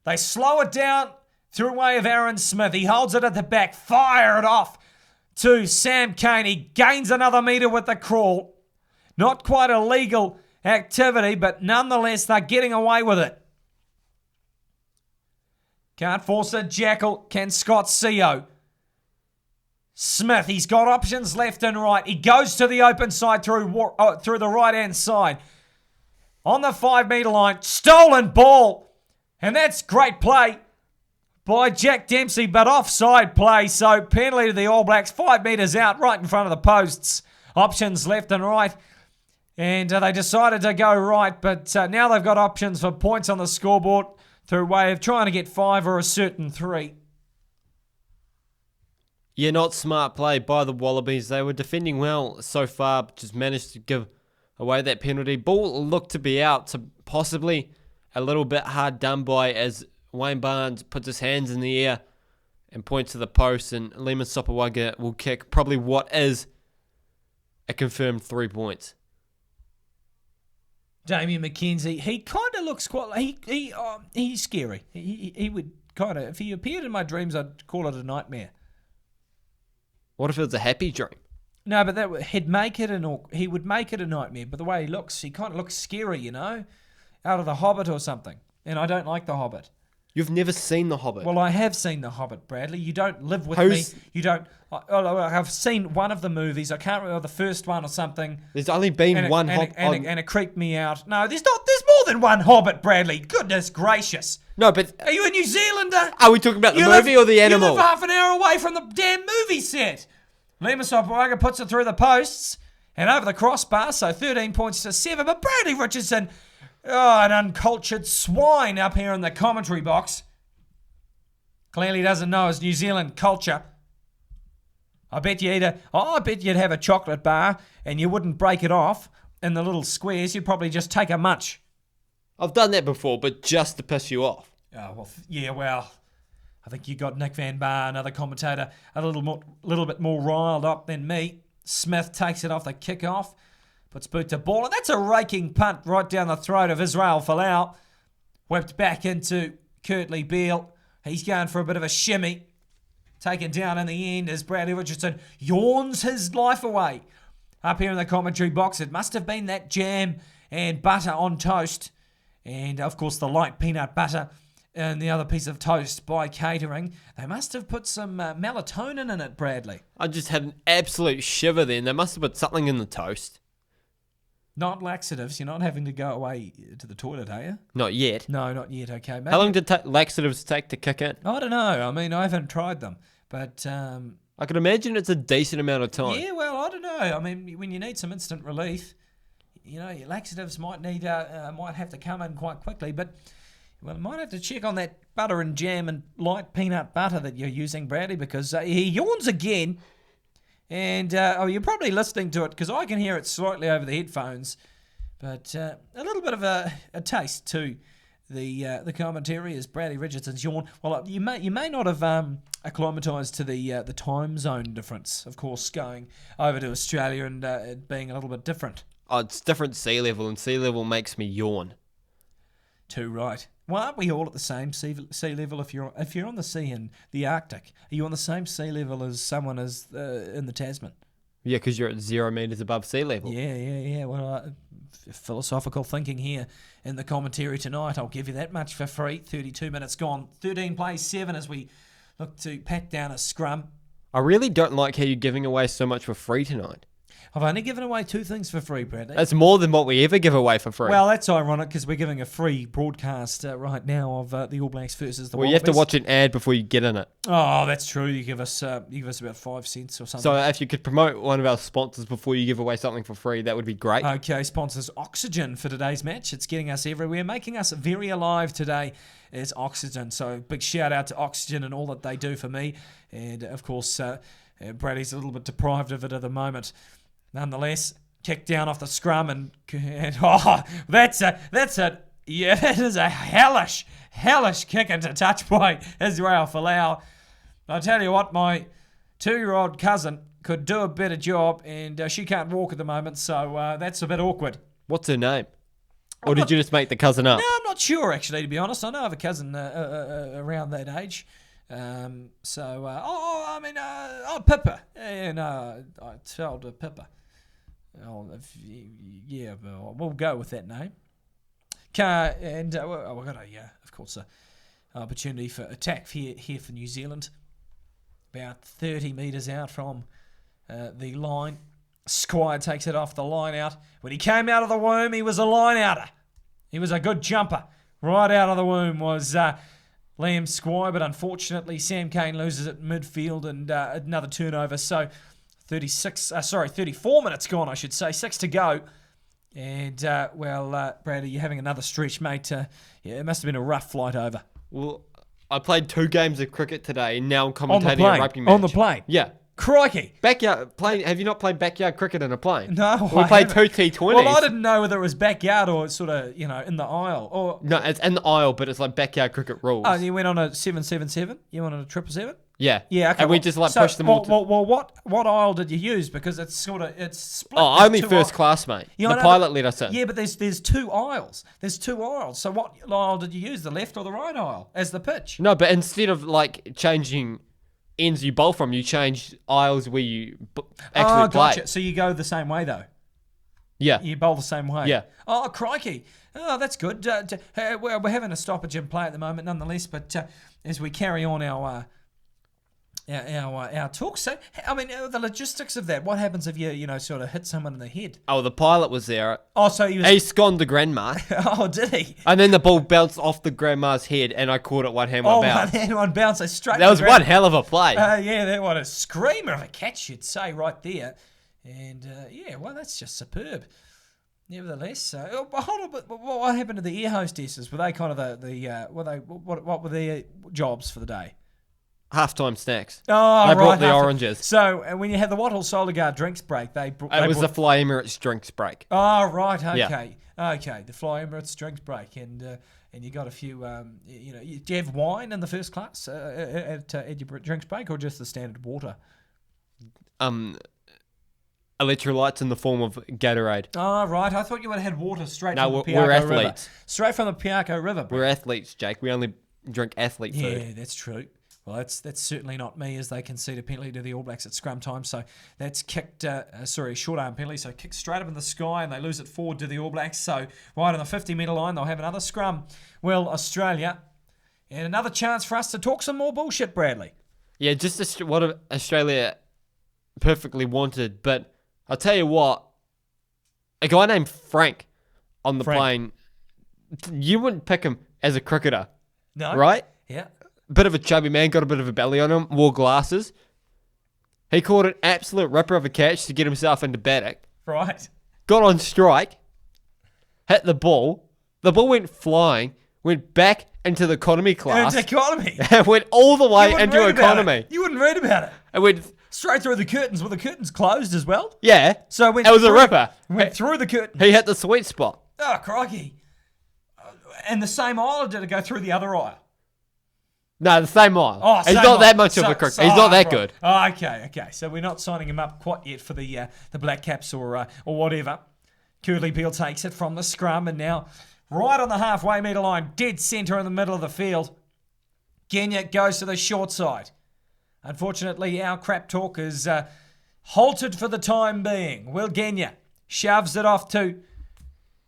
They slow it down through way of Aaron Smith. He holds it at the back, fire it off to Sam Cane. He gains another metre with the crawl. Not quite a legal activity, but nonetheless they're getting away with it. Can't force a jackal, can Scott Seo. Smith, he's got options left and right. He goes to the open side through the right-hand side. On the 5-metre line, stolen ball. And that's great play by Jack Dempsey, but offside play. So penalty to the All Blacks, 5 metres out, right in front of the posts. Options left and right. And they decided to go right, but now they've got options for points on the scoreboard through way of trying to get 5 or a certain 3. Yeah, not smart play by the Wallabies. They were defending well so far, but just managed to give away that penalty. Ball looked to be out, so possibly a little bit hard done by as Wayne Barnes puts his hands in the air and points to the post, and Lima Sopawaga will kick probably what is a confirmed 3 points. Damien McKenzie, he kind of looks quite. He's scary. He would kind of, if he appeared in my dreams, I'd call it a nightmare. What if it was a happy dream? No, but he would make it a nightmare. But the way he looks, he kind of looks scary, you know, out of The Hobbit or something. And I don't like The Hobbit. You've never seen The Hobbit. Well, I have seen The Hobbit, Bradley. You don't live with me. You don't. I've seen one of the movies. I can't remember the first one or something. There's only been one Hobbit. And it creeped me out. No, there's not. There's more than one Hobbit, Bradley. Goodness gracious. No, but... Are you a New Zealander? Are we talking about the movie or the animal? You live half an hour away from the damn movie set. Lima Sopawaga puts it through the posts and over the crossbar, so 13 points to 7. But Bradley Richardson, an uncultured swine up here in the commentary box, clearly doesn't know his New Zealand culture. I bet you'd have a chocolate bar and you wouldn't break it off in the little squares. You'd probably just take a munch. I've done that before, but just to piss you off. Oh, well, I think you got Nick Van Bar, another commentator, a little bit more riled up than me. Smith takes it off the kick-off, puts boot to ball, and that's a raking punt right down the throat of Israel Folau. Whipped back into Kurtley Beale. He's going for a bit of a shimmy. Taken down in the end as Bradley Richardson yawns his life away. Up here in the commentary box, it must have been that jam and butter on toast. And, of course, the light peanut butter and the other piece of toast by catering. They must have put some melatonin in it, Bradley. I just had an absolute shiver then. They must have put something in the toast. Not laxatives. You're not having to go away to the toilet, are you? Not yet. No, not yet. Okay, maybe. How long did laxatives take to kick in? I don't know. I mean, I haven't tried them. But I can imagine it's a decent amount of time. Yeah, well, I don't know. I mean, when you need some instant relief, you know, your laxatives might have to come in quite quickly. But well, might have to check on that butter and jam and light peanut butter that you're using, Bradley, because he yawns again. And you're probably listening to it because I can hear it slightly over the headphones. But a little bit of a taste to the commentary as Bradley Richardson's yawn. Well, you may not have acclimatised to the time zone difference, of course, going over to Australia and it being a little bit different. Oh, it's different sea level, and sea level makes me yawn. Too right. Well, aren't we all at the same sea level? If you're on the sea in the Arctic, are you on the same sea level as someone is in the Tasman? Yeah, because you're at 0 metres above sea level. Yeah. Well, philosophical thinking here in the commentary tonight. I'll give you that much for free. 32 minutes gone. 13 plays 7 as we look to pat down a scrum. I really don't like how you're giving away so much for free tonight. I've only given away 2 things for free, Bradley. That's more than what we ever give away for free. Well, that's ironic because we're giving a free broadcast right now of the All Blacks versus the Wallabies. You have to watch an ad before you get in it. Oh, that's true. You give us about 5 cents or something. So if you could promote one of our sponsors before you give away something for free, that would be great. Okay, sponsors Oxygen for today's match. It's getting us everywhere, making us very alive today. Is Oxygen. So big shout out to Oxygen and all that they do for me. And of course, Bradley's a little bit deprived of it at the moment. Nonetheless, kick down off the scrum and that's it. Yeah, that is a hellish kick into touch by Israel Folau. I tell you what, my 2-year-old cousin could do a better job, and she can't walk at the moment, so that's a bit awkward. What's her name? Or did you just make the cousin up? No, I'm not sure, actually, to be honest. I know I have a cousin around that age. Pippa. I told her Pippa. We'll go with that name. And we've got of course, opportunity for attack here for New Zealand. About 30 metres out from the line. Squire takes it off the line out. When he came out of the womb, he was a line outer. He was a good jumper. Right out of the womb was Liam Squire, but unfortunately Sam Cane loses it midfield and another turnover. So 34 minutes gone, I should say. 6 to go. And, Bradley, you're having another stretch, mate. It must have been a rough flight over. Well, I played 2 games of cricket today, and now I'm commentating a rugby match. On the plane? Yeah. Crikey. Backyard playing. Have you not played backyard cricket in a plane? No, We I played haven't. two T20s. Well, I didn't know whether it was backyard or sort of, in the aisle. Or No, it's in the aisle, but it's like backyard cricket rules. Oh, you went on a 777? You went on a 777? Yeah. Yeah, okay. And we just push them all. Well, what aisle did you use? Because it's split. Oh, There's only two first aisles. class, mate. Yeah, The I know, pilot let us in. Yeah, but there's two aisles. There's two aisles. So what aisle did you use? The left or the right aisle as the pitch? No, but instead of changing ends you bowl from, you change aisles where you actually play. Gotcha. So you go the same way though. Yeah. You bowl the same way. Yeah. Oh, crikey. Oh, that's good. We're having a stoppage in play at the moment, nonetheless. But as we carry on our talk, so I mean, the logistics of that. What happens if you sort of hit someone in the head? Oh, the pilot was there. Oh, so he was. He sconned the grandma. Oh, did he? And then the ball bounced off the grandma's head, and I caught it one hand, one bounce. One hand, one bounce. So straight. That was one hell of a play. Yeah, that was a screamer of a catch, you'd say, right there. And well, that's just superb. Nevertheless, hold on, but what happened to the air hostesses? Were they kind of what were their jobs for the day? Halftime snacks. Oh, They right. brought the oranges. So when you had the Wattle Solar Guard drinks break, It was the Fly Emirates drinks break. Oh, right. Okay. Yeah. Okay. The Fly Emirates drinks break, and you got a few. Do you have wine in the first class at your drinks break, or just the standard water? Electrolytes in the form of Gatorade. Oh, right. I thought you would have had water straight from the No, Piarco we're River. athletes. Straight from the Piarco River. We're athletes, Jake. We only drink athlete food. Yeah, that's true. Well, that's certainly not me, as they concede a penalty to the All Blacks at scrum time. So that's kicked, short arm penalty. So kicked straight up in the sky, and they lose it forward to the All Blacks. So right on the 50-metre line, they'll have another scrum. Well, Australia, and another chance for us to talk some more bullshit, Bradley. Yeah, just what Australia perfectly wanted. But I'll tell you what, a guy named Frank on the plane, you wouldn't pick him as a cricketer. No. Right? Yeah. Bit of a chubby man, got a bit of a belly on him, wore glasses. He caught an absolute ripper of a catch to get himself into Baddock. Right. Got on strike, hit the ball. The ball went flying, went back into the economy class. Into economy. And went all the way into economy. You wouldn't read about it. It went Straight through the curtains. Were the curtains closed as well? Yeah. So it was a ripper. Went through the curtain. He hit the sweet spot. Oh, crikey. And the same aisle, or did it go through the other aisle? No, the same aisle. Oh, he's same not aisle. that much of a cricketer. He's not that right. good. Oh, okay. So we're not signing him up quite yet for the Black Caps or whatever. Curly Peel takes it from the scrum, and now right on the halfway metre line, dead centre in the middle of the field. Kenya goes to the short side. Unfortunately, our crap talk is halted for the time being. Will Kenya shoves it off to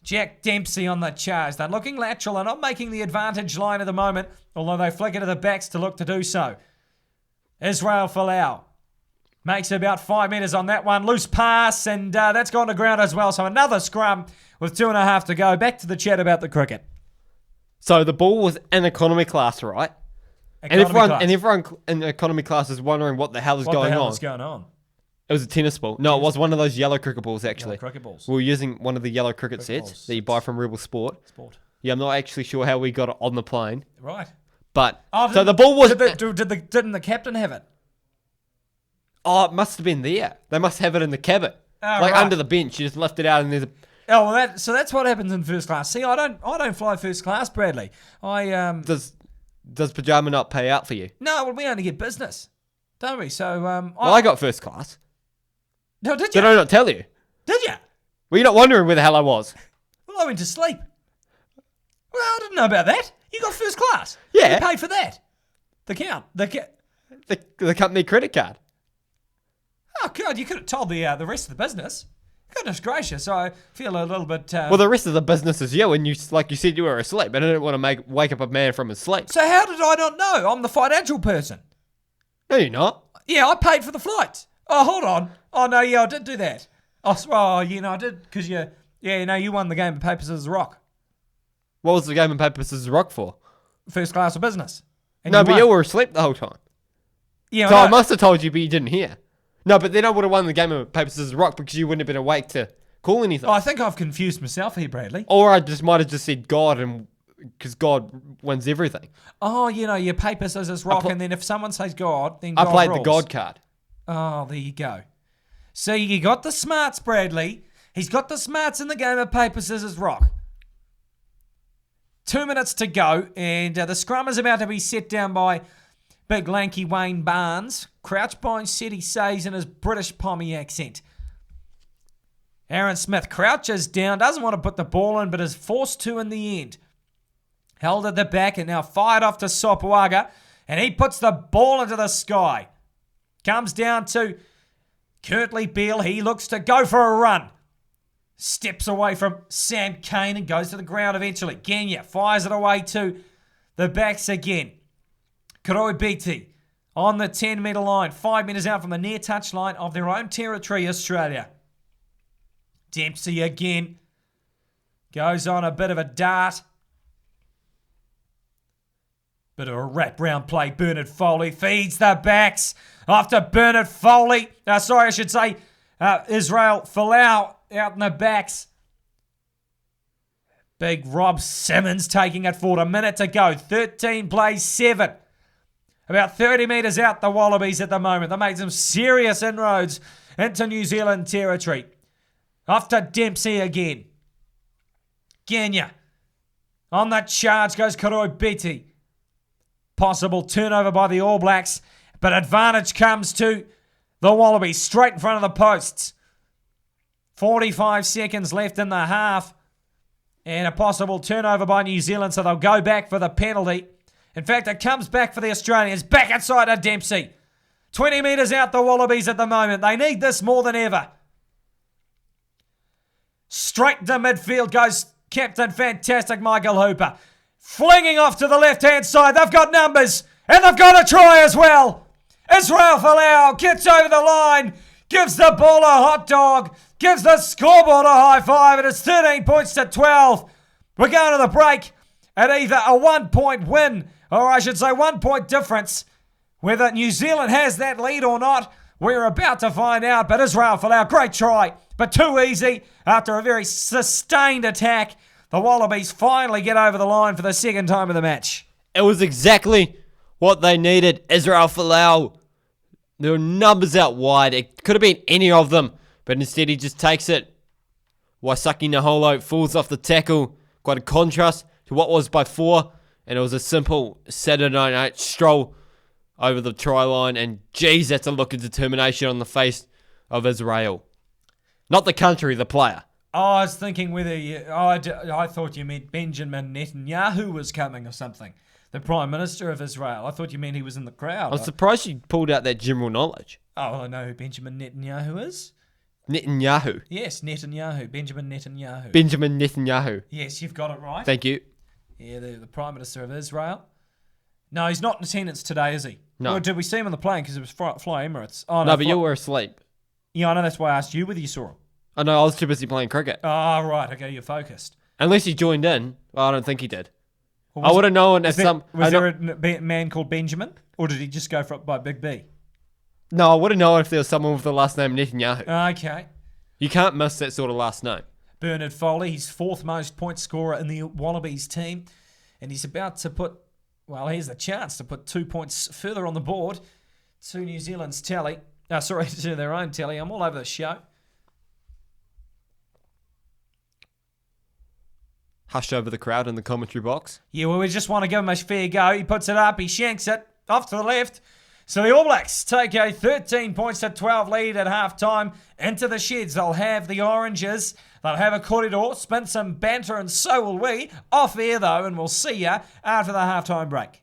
Jack Dempsey on the charge. They're looking lateral and not making the advantage line at the moment, although they flick it to the backs to look to do so. Israel Folau makes about 5 metres on that one. Loose pass, and that's gone to ground as well. So another scrum with 2.5 to go. Back to the chat about the cricket. So the ball was in economy class, right? And everyone in economy class is wondering what the hell is going on. What's going on? It was a tennis ball. No, it was one of those yellow cricket balls, actually. Yellow cricket balls. We were using one of the yellow cricket sets balls. that you buy from Rebel Sport. Sport. Yeah, I'm not actually sure how we got it on the plane. Right. But, so the ball was... Didn't the captain have it? Oh, it must have been there. They must have it in the cabin. Right. Under the bench. You just lift it out and there's a... Oh, well, so that's what happens in first class. See, I don't fly first class, Bradley. Does PYJAMA not pay out for you? No, well, we only get business, don't we? So, I got first class. No, did you? Did I not tell you? Did you? Were you not wondering where the hell I was? Well, I went to sleep. Well, I didn't know about that. You got first class. Yeah. You paid for that. The company credit card. Oh, God, you could have told the rest of the business. Goodness gracious, I feel a little bit... Well, the rest of the business is you, and you said you were asleep. I didn't want to wake up a man from his sleep. So how did I not know? I'm the financial person. No, you're not. Yeah, I paid for the flights. Oh, hold on. Oh, no, yeah, I did do that. I did, because you won the game of Paper, Scissors, Rock. What was the game of Paper, Scissors, Rock for? First class of business. And no, but you were asleep the whole time. Yeah, so I must have told you, but you didn't hear. No, but then I would have won the game of Paper, Scissors, Rock because you wouldn't have been awake to call anything. I think I've confused myself here, Bradley. Or I might have just said God, and because God wins everything. Oh, you Paper, Scissors, Rock, and then if someone says God, then God I played rules. the God card. Oh, there you go. So you got the smarts, Bradley. He's got the smarts in the game of paper, scissors, rock. 2 minutes to go, and the scrum is about to be set down by big lanky Wayne Barnes. Crouch bind, said he says in his British pommy accent. Aaron Smith crouches down, doesn't want to put the ball in, but is forced to in the end. Held at the back and now fired off to Sopuaga, and he puts the ball into the sky. Comes down to Kurtley Beale. He looks to go for a run. Steps away from Sam Cane and goes to the ground eventually. Genya fires it away to the backs again. Koroibete on the 10-metre line, 5 metres out from the near touch line of their own territory, Australia. Dempsey again goes on a bit of a dart. Bit of a wrap round play. Bernard Foley feeds the backs after Bernard Foley. Israel Folau out in the backs. Big Rob Simmons taking it forward. A minute to go. 13 plays 7. About 30 metres out the Wallabies at the moment. They made some serious inroads into New Zealand territory. Off to Dempsey again. Genya. On that charge goes Koroibete. Possible turnover by the All Blacks, but advantage comes to the Wallabies straight in front of the posts. 45 seconds left in the half, and a possible turnover by New Zealand, so they'll go back for the penalty. In fact, it comes back for the Australians, back inside to Dempsey. 20 metres out the Wallabies at the moment. They need this more than ever. Straight to midfield goes Captain Fantastic Michael Hooper. Flinging off to the left-hand side. They've got numbers, and they've got a try as well. Israel Folau gets over the line, gives the ball a hot dog, gives the scoreboard a high five, and it's 13 points to 12. We're going to the break at either a 1-point win, or I should say 1 point difference. Whether New Zealand has that lead or not, we're about to find out. But Israel Folau, great try, but too easy after a very sustained attack. The Wallabies finally get over the line for the second time of the match. It was exactly what they needed. Israel Folau, there were numbers out wide. It could have been any of them, but instead he just takes it. Waisaki Naholo falls off the tackle. Quite a contrast to what was before, and it was a simple Saturday night stroll over the try line, and geez, that's a look of determination on the face of Israel. Not the country, the player. Oh, I was thinking whether I thought you meant Benjamin Netanyahu was coming or something. The Prime Minister of Israel. I thought you meant he was in the crowd. I was surprised you pulled out that general knowledge. Oh, well, I know who Benjamin Netanyahu is. Netanyahu. Yes, Netanyahu. Benjamin Netanyahu. Benjamin Netanyahu. Yes, you've got it right. Thank you. Yeah, the Prime Minister of Israel. No, he's not in attendance today, is he? No. Or did we see him on the plane because it was Fly Emirates? Oh, No, but you were asleep. Yeah, I know. That's why I asked you whether you saw him. Oh, no, I was too busy playing cricket. Oh, right. Okay, you're focused. Unless he joined in. Well, I don't think he did. Well, I would have known if some... Was there a man called Benjamin? Or did he just go by Big B? No, I would have known if there was someone with the last name Netanyahu. Okay. You can't miss that sort of last name. Bernard Foley, he's fourth most point scorer in the Wallabies team. And he's about to put... Well, here's the chance to put 2 points further on the board to New Zealand's tally. To their own tally. I'm all over the show. Hushed over the crowd in the commentary box. Yeah, well, we just want to give him a fair go. He puts it up, he shanks it, off to the left. So the All Blacks take a 13 points to 12 lead at half-time. Into the sheds, they'll have the Oranges. They'll have a corridor, spin some banter, and so will we. Off air, though, and we'll see you after the half-time break.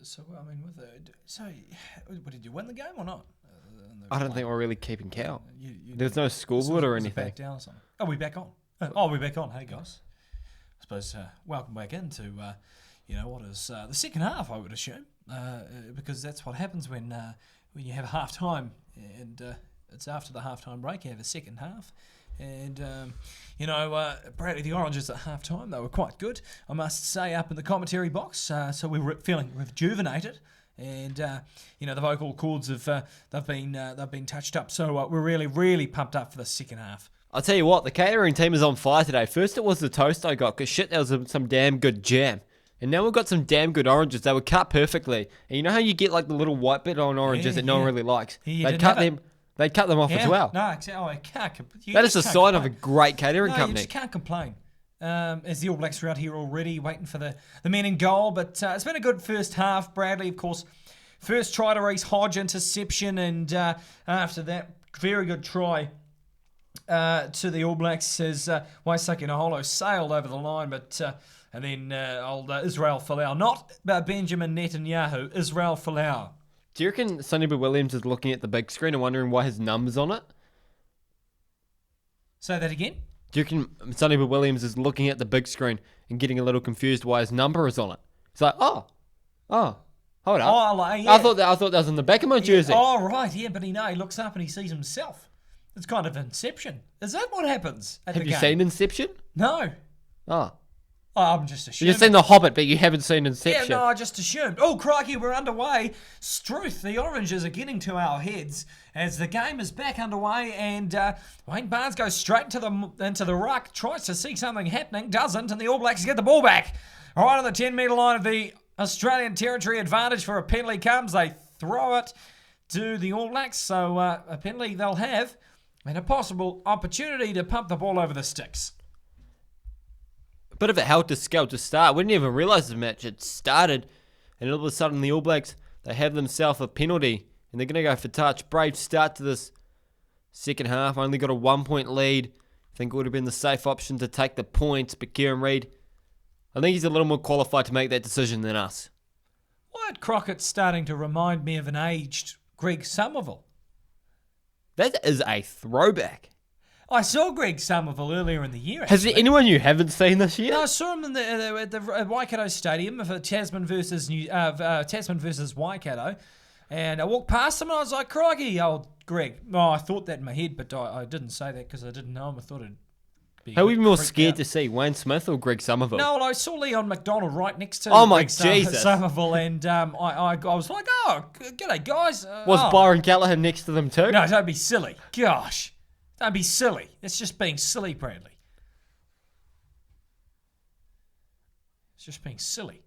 So I mean, what did you win the game or not? I don't think we're really keeping count. You There's no scoreboard or was it anything. back down or something? Are we back on? Oh, we're back on. Hey guys, I suppose welcome back into what is the second half. I would assume because that's what happens when you have a half time and it's after the half time break. You have a second half. And, Bradley, the Oranges at half-time, they were quite good, I must say, up in the commentary box. So we were feeling rejuvenated. And, the vocal cords they've been touched up. So we're really, really pumped up for the second half. I'll tell you what, the catering team is on fire today. First it was the toast I got, because there was some damn good jam. And now we've got some damn good oranges. They were cut perfectly. And you know how you get like the little white bit on oranges that no one really likes? They cut them off as well. No, exactly. Oh, I can't. That is a sign of a great catering company. You just can't complain. As the All Blacks are out here already waiting for the men in goal. But it's been a good first half. Bradley, of course, first try to race Hodge interception. And after that, very good try to the All Blacks as Waisake Naholo sailed over the line. But and then old Israel Folau. Not Benjamin Netanyahu, Israel Folau. Do you reckon Sonny Bill Williams is looking at the big screen and wondering why his number's on it? Say that again? Do you reckon Sonny Bill Williams is looking at the big screen and getting a little confused why his number is on it? He's like, hold up. Oh, like, yeah. I thought that was on the back of my jersey. Oh, right, yeah, but he looks up and he sees himself. It's kind of Inception. Is that what happens at Have the you game? seen Inception? No. Oh. I'm just assuming. You've seen The Hobbit, but you haven't seen Inception. Yeah, no, I just assumed. Oh, crikey, we're underway. Struth, the Oranges are getting to our heads as the game is back underway, and Wayne Barnes goes straight into the ruck, tries to see something happening, doesn't, and the All Blacks get the ball back. All right, on the 10-metre line of the Australian territory, advantage for a penalty comes. They throw it to the All Blacks, so a penalty they'll have, and a possible opportunity to pump the ball over the sticks. Bit of a helter-skelter start. We didn't even realise the match had started, and all of a sudden the All Blacks, they have themselves a penalty, and they're going to go for touch. Brave start to this second half. Only got a 1-point lead. I think it would have been the safe option to take the points, but Kieran Reid, I think he's a little more qualified to make that decision than us. Wyatt Crockett's starting to remind me of an aged Greg Somerville. That is a throwback. I saw Greg Somerville earlier in the year. Has there anyone you haven't seen this year? No, I saw him at the Waikato Stadium for Tasman versus Waikato, and I walked past him and I was like, "Crikey, old Greg." Oh, I thought that in my head, but I didn't say that because I didn't know him. I thought it'd be. Who are you more scared to see, Wayne Smith or Greg Somerville? No, well, I saw Leon McDonald right next to my Greg Jesus. Somerville, and I was like, "Oh, g'day, guys." Was Byron Callaghan next to them too? No, don't be silly. Gosh. Don't be silly. It's just being silly, Bradley. It's just being silly.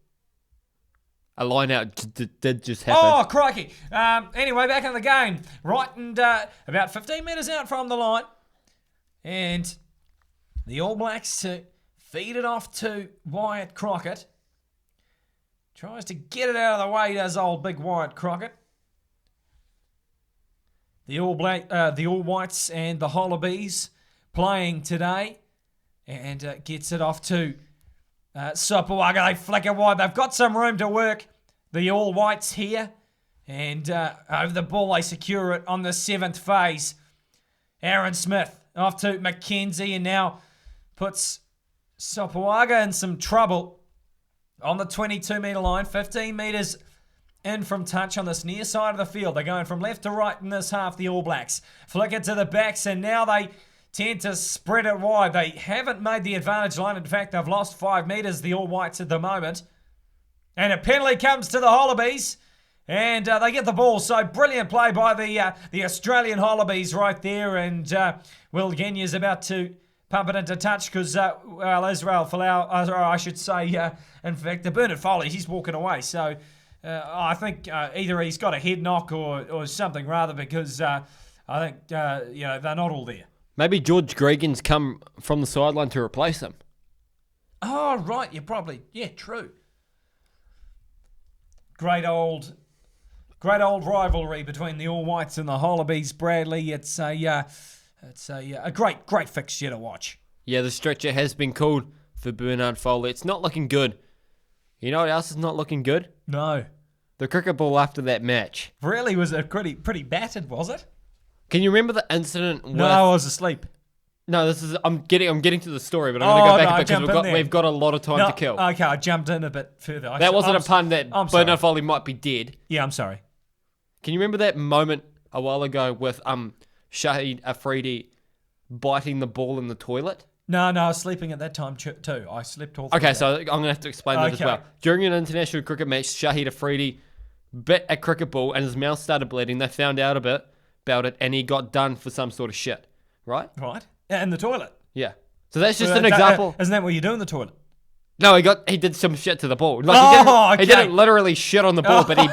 A line out did just happen. Oh, crikey. Anyway, back in the game. Right and about 15 metres out from the line. And the All Blacks to feed it off to Wyatt Crockett. Tries to get it out of the way, does old big Wyatt Crockett. The All Whites and the Wallabies playing today, and gets it off to Sopoaga. They flick it wide. They've got some room to work. The All Whites here, and over the ball they secure it on the 7th phase. Aaron Smith off to McKenzie, and now puts Sopoaga in some trouble on the 22-metre line, 15 metres in from touch on this near side of the field. They're going from left to right in this half, the All Blacks. Flick it to the backs, and now they tend to spread it wide. They haven't made the advantage line. In fact, they've lost 5 metres, the All Whites, at the moment. And a penalty comes to the Wallabies, and they get the ball. So brilliant play by the Australian Wallabies right there, and Will Genya's about to pump it into touch because, Israel Folau, I should say, in fact, the Bernard Foley, he's walking away. So I think either he's got a head knock or something rather, because I think they're not all there. Maybe George Gregan's come from the sideline to replace him. Oh, right. Yeah, true. Great old rivalry between the All Whites and the Wallabies, Bradley. It's a great fixture to watch. Yeah, the stretcher has been called for Bernard Foley. It's not looking good. You know what else is not looking good? No. The cricket ball after that match. Really? Was it pretty battered, was it? Can you remember the incident with... No, I was asleep. No, I'm getting to the story, but I'm going to go back a bit because we've got a lot of time to kill. Okay, I jumped in a bit further. That wasn't a pun that Bernard Foley might be dead. Yeah, I'm sorry. Can you remember that moment a while ago with Shahid Afridi biting the ball in the toilet? No, I was sleeping at that time too. I slept all through Okay, that. so I'm going to have to explain that as well. During an international cricket match, Shahid Afridi bit a cricket ball and his mouth started bleeding. They found out a bit about it and he got done for some sort of shit, right? Right. In the toilet? Yeah. So that's just an example. Isn't that what you do in the toilet? No, he did some shit to the ball. He didn't literally shit on the ball, but he...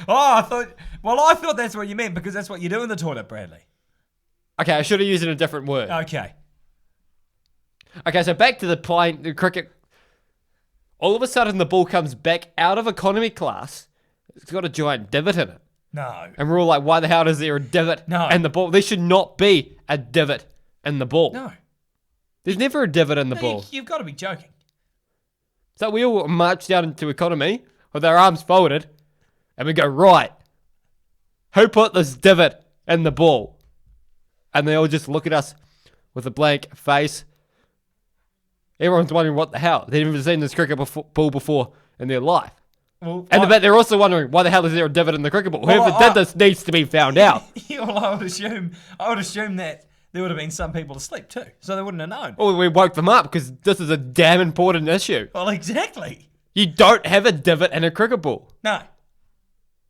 I thought that's what you meant because that's what you do in the toilet, Bradley. Okay, I should have used a different word. Okay, so back to the cricket. All of a sudden, the ball comes back out of economy class. It's got a giant divot in it. No. And we're all like, why the hell is there a divot in the ball? There should not be a divot in the ball. No. There's never a divot in the ball. You've got to be joking. So we all march down into economy with our arms folded, and we go, right, who put this divot in the ball? And they all just look at us with a blank face. Everyone's wondering what the hell. They've never seen this cricket ball before in their life. Well, And they're also wondering, why the hell is there a divot in the cricket ball? Whoever did this needs to be found out. Well, I would assume that there would have been some people asleep too, so they wouldn't have known. Well, we woke them up because this is a damn important issue. Well, exactly. You don't have a divot in a cricket ball. No.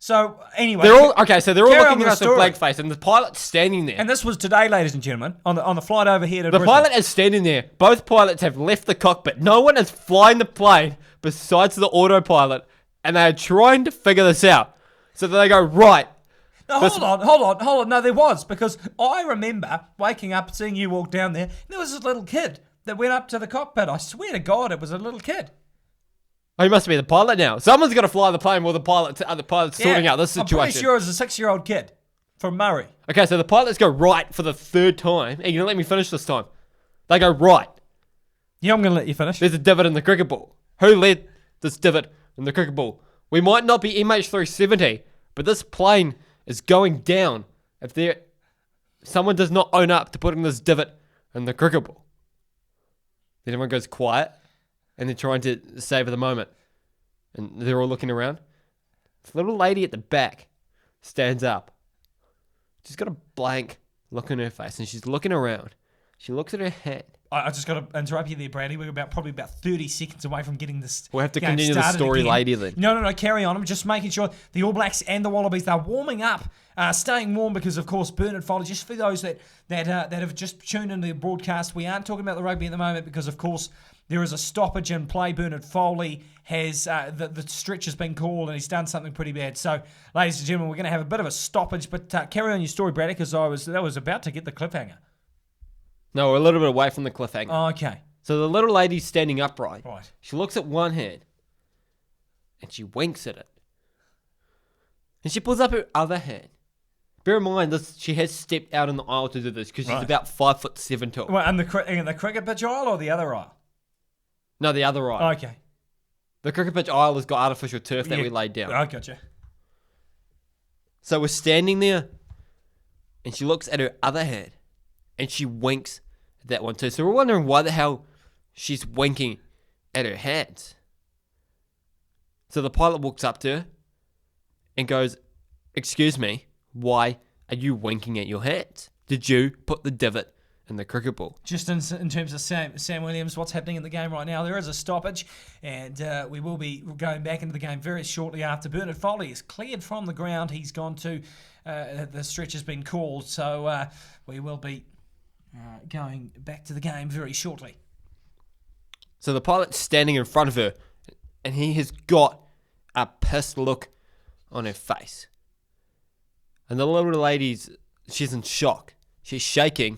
So, anyway. They're all looking at us with story. blank face, and the pilot's standing there. And this was today, ladies and gentlemen, on the flight over here to The Brisbane. pilot is standing there. Both pilots have left the cockpit. No one is flying the plane besides the autopilot, and they are trying to figure this out. So they go, right. No, hold on. No, there was, because I remember waking up, seeing you walk down there, and there was this little kid that went up to the cockpit. I swear to God, it was a little kid. Oh, he must be the pilot now. Someone's got to fly the plane while the pilot's sorting out this situation. I'm pretty sure it was a 6-year-old kid from Murray. Okay, so the pilots go right for the third time. Hey, you gonna let me finish this time? They go right. Yeah, I'm going to let you finish. There's a divot in the cricket ball. Who led this divot in the cricket ball? We might not be MH370, but this plane is going down if someone does not own up to putting this divot in the cricket ball. Then everyone goes quiet, and they're trying to savor the moment. And they're all looking around. This little lady at the back stands up. She's got a blank look on her face, and she's looking around. She looks at her hand. I just got to interrupt you there, Brady. We're probably about 30 seconds away from getting this. We'll have to game continue the started story again. later then. No, carry on. I'm just making sure the All Blacks and the Wallabies, they're warming up, staying warm because, of course, Bernard Foley, just for those that have just tuned into the broadcast, we aren't talking about the rugby at the moment because, of course, there is a stoppage in play. Bernard Foley has, the stretch has been called and he's done something pretty bad. So, ladies and gentlemen, we're going to have a bit of a stoppage, but carry on your story, Brady, because I was about to get the cliffhanger. No, we're a little bit away from the cliffhanger. Oh, okay. So the little lady's standing upright. Right. She looks at one hand and she winks at it. And she pulls up her other hand. Bear in mind, she has stepped out in the aisle to do this because she's about 5'7" tall. Well, and the cricket pitch aisle or the other aisle? No, the other aisle. Okay. The cricket pitch aisle has got artificial turf that we laid down. I gotcha. So we're standing there and she looks at her other hand and she winks at that one too. So we're wondering why the hell she's winking at her hands. So the pilot walks up to her and goes, "Excuse me, why are you winking at your hands? Did you put the divot in the cricket ball?" Just in terms of Sam Williams, what's happening in the game right now, there is a stoppage, and we will be going back into the game very shortly after. Bernard Foley is cleared from the ground. He's gone to, the stretch has been called, so we will be going back to the game very shortly. So the pilot's standing in front of her, and he has got a pissed look on her face. And the little she's in shock. She's shaking.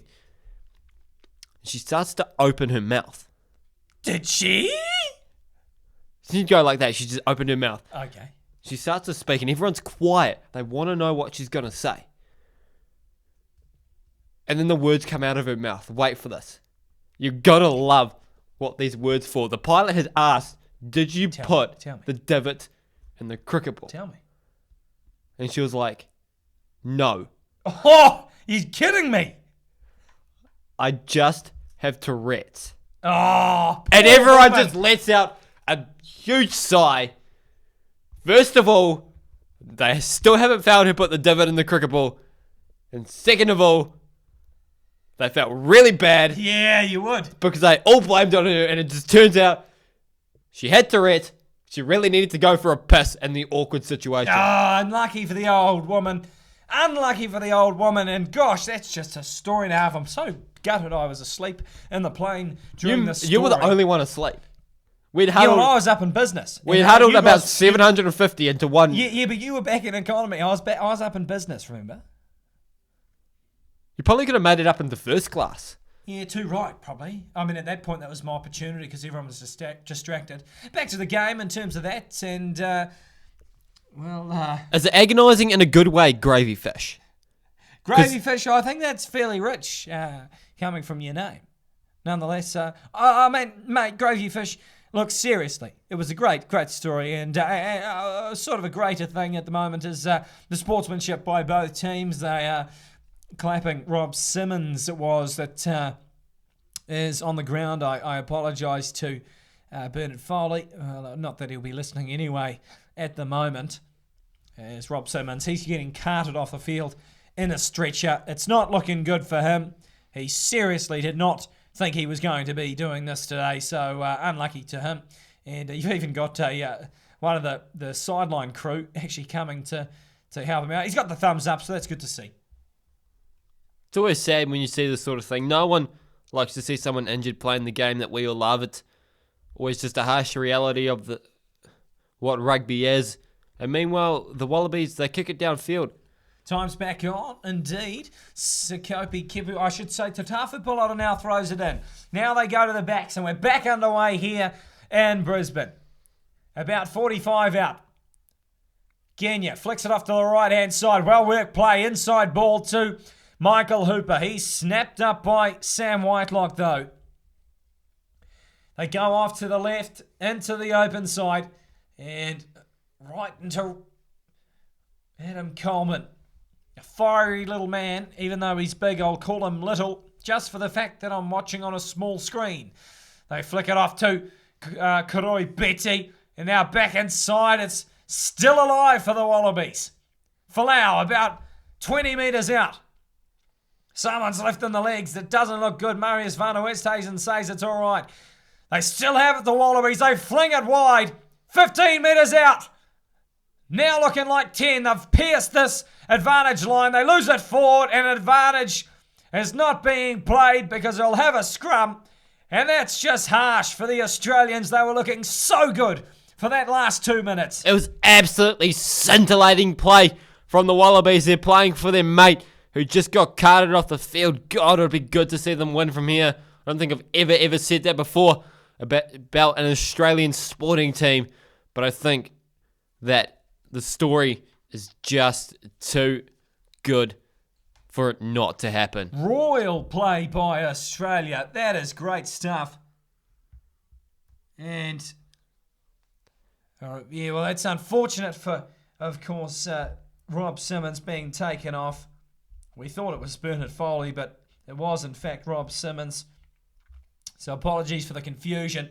She starts to open her mouth. Did she? She didn't go like that. She just opened her mouth. Okay. She starts to speak, and everyone's quiet. They want to know what she's going to say. And then the words come out of her mouth. Wait for this. You got to love what these words for. The pilot has asked, "Did you put the divot in the cricket ball?" Tell me. And she was like, "No. Oh, you're kidding me. I just have Tourette's." Oh, And everyone just lets out a huge sigh. First of all, they still haven't found who put the divot in the cricket ball. And second of all, they felt really bad Yeah, you would. because they all blamed on her, and it just turns out she had Tourette's. She really needed to go for a piss in the awkward situation. Unlucky for the old woman. Unlucky for the old woman. And gosh, that's just a story and a half. I'm so gutted I was asleep in the plane during this story. You were the only one asleep. We'd Yeah, huddled, well, I was up in business. we'd And, huddled you about guys- 750 into one. Yeah, but you were back in economy. I was up in business, remember? You probably could have made it up into first class. Yeah, too right, probably. I mean, at that point, that was my opportunity because everyone was distracted. Back to the game in terms of that, and, Is it agonising in a good way, gravy fish? gravy fish, I think that's fairly rich coming from your name. Nonetheless, mate, gravy fish, Look, seriously, it was a great story, and sort of a greater thing at the moment is the sportsmanship by both teams. They are clapping Rob Simmons, it was, that is on the ground. I apologise to Bernard Foley, not that he'll be listening anyway at the moment, as Rob Simmons, he's getting carted off the field in a stretcher. It's not looking good for him. He seriously did not think he was going to be doing this today, so unlucky to him. And you've even got one of the sideline crew actually coming to help him out. He's got the thumbs up, so that's good to see. It's always sad when you see this sort of thing. No one likes to see someone injured playing the game that we all love. It's always just a harsh reality of what rugby is. And meanwhile, the Wallabies, they kick it downfield. Time's back on, indeed. Sikopi Kipu, I should say, Tatafu Pilota now throws it in. Now they go to the backs, and we're back underway here in Brisbane. About 45 out. Kenya flicks it off to the right-hand side. Well-worked play. Inside ball to Michael Hooper. He's snapped up by Sam Whitelock, though. They go off to the left, into the open side, and right into Adam Coleman. A fiery little man, even though he's big, I'll call him little, just for the fact that I'm watching on a small screen. They flick it off to Koroi Betty, and now back inside. It's still alive for the Wallabies. Folau about 20 metres out. Someone's lifting the legs. That doesn't look good. Marius Van Oosthuizen says it's all right. They still have it, the Wallabies. They fling it wide. 15 metres out. Now looking like 10. They've pierced this advantage line. They lose it forward, and advantage is not being played because they'll have a scrum. And that's just harsh for the Australians. They were looking so good for that last 2 minutes. It was absolutely scintillating play from the Wallabies. They're playing for their mate who just got carted off the field. God, it would be good to see them win from here. I don't think I've ever said that before about an Australian sporting team. But I think that the story is just too good for it not to happen. Royal play by Australia. That is great stuff. And, yeah, well, that's unfortunate for, of course, Rob Simmons being taken off. We thought it was Bernard Foley, but it was, in fact, Rob Simmons. So apologies for the confusion.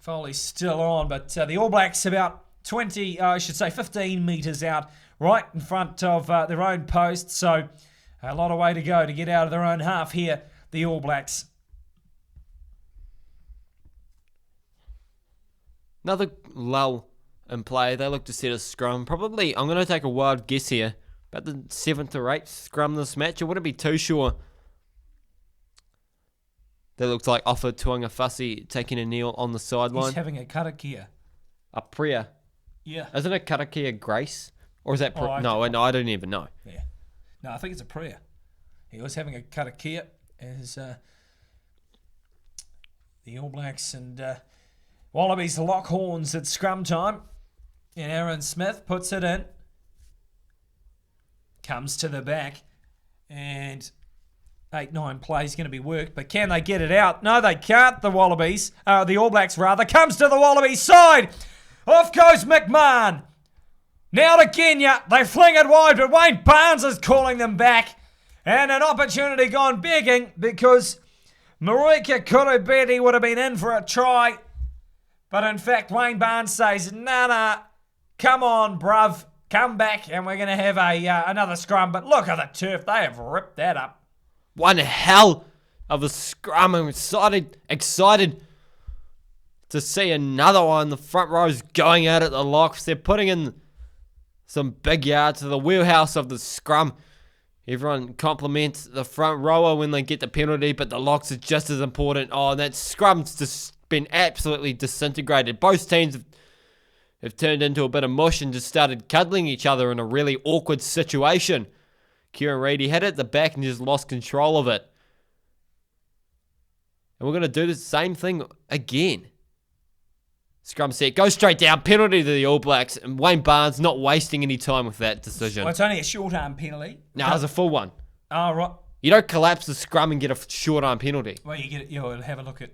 Foley's still on, but the All Blacks about 15 metres out, right in front of their own post. So a lot of way to go to get out of their own half here, the All Blacks. Another lull in play. They look to set a scrum. Probably, I'm going to take a wild guess here, about the 7th or 8th scrum this match. I wouldn't be too sure. That looks like Offa Tuangafasi taking a kneel on the sideline. He's having a karakia. A prayer. Yeah. Isn't it karakia grace? Or is that... No, I don't even know. Yeah. No, I think it's a prayer. He was having a karakia as the All Blacks and Wallabies lock horns at scrum time. And Aaron Smith puts it in. Comes to the back. And 8-9 plays going to be worked. But can they get it out? No, they can't. The Wallabies, the All Blacks rather, comes to the Wallabies side. Off goes McMahon. Now to Kenya. They fling it wide, but Wayne Barnes is calling them back. And an opportunity gone begging because Marika Kurubeti would have been in for a try. But in fact, Wayne Barnes says, nah, come on, bruv. Come back and we're going to have another scrum. But look at the turf. They have ripped that up. One hell of a scrum. I'm excited to see another one. The front row's going out at the locks. They're putting in some big yards to the wheelhouse of the scrum. Everyone compliments the front rower when they get the penalty, but the locks are just as important. Oh, that scrum's just been absolutely disintegrated. Both teams have turned into a bit of mush and just started cuddling each other in a really awkward situation. Kieran Reid had it at the back and just lost control of it. And we're going to do the same thing again. Scrum set, goes straight down, penalty to the All Blacks, and Wayne Barnes not wasting any time with that decision. Well, it's only a short arm penalty. No, it was a full one. Oh, right. You don't collapse the scrum and get a short arm penalty. Well, you get it. You'll have a look at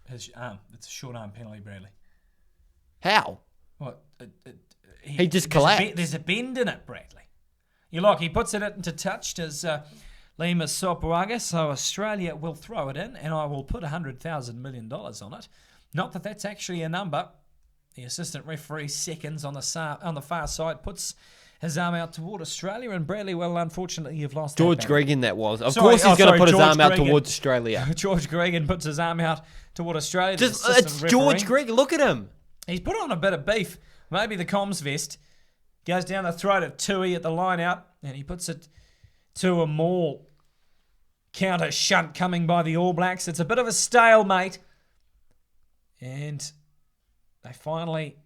his arm. It's a short arm penalty, Bradley. How? What? He just collapsed. There's a bend in it, Bradley. He puts it into touch as Lima Sopuaga, so Australia will throw it in, and I will put $100 million on it. Not that that's actually a number. The assistant referee seconds on the far side puts his arm out toward Australia, and Bradley, well, unfortunately, you've lost George that Gregan, that was. Of course he's going to put his arm out towards Australia. George Gregan puts his arm out toward Australia. It's George Gregan. Look at him. He's put on a bit of beef. Maybe the comms vest. Goes down the throat of Tui at the line out, and he puts it to a maul. Counter shunt coming by the All Blacks. It's a bit of a stalemate. And they finally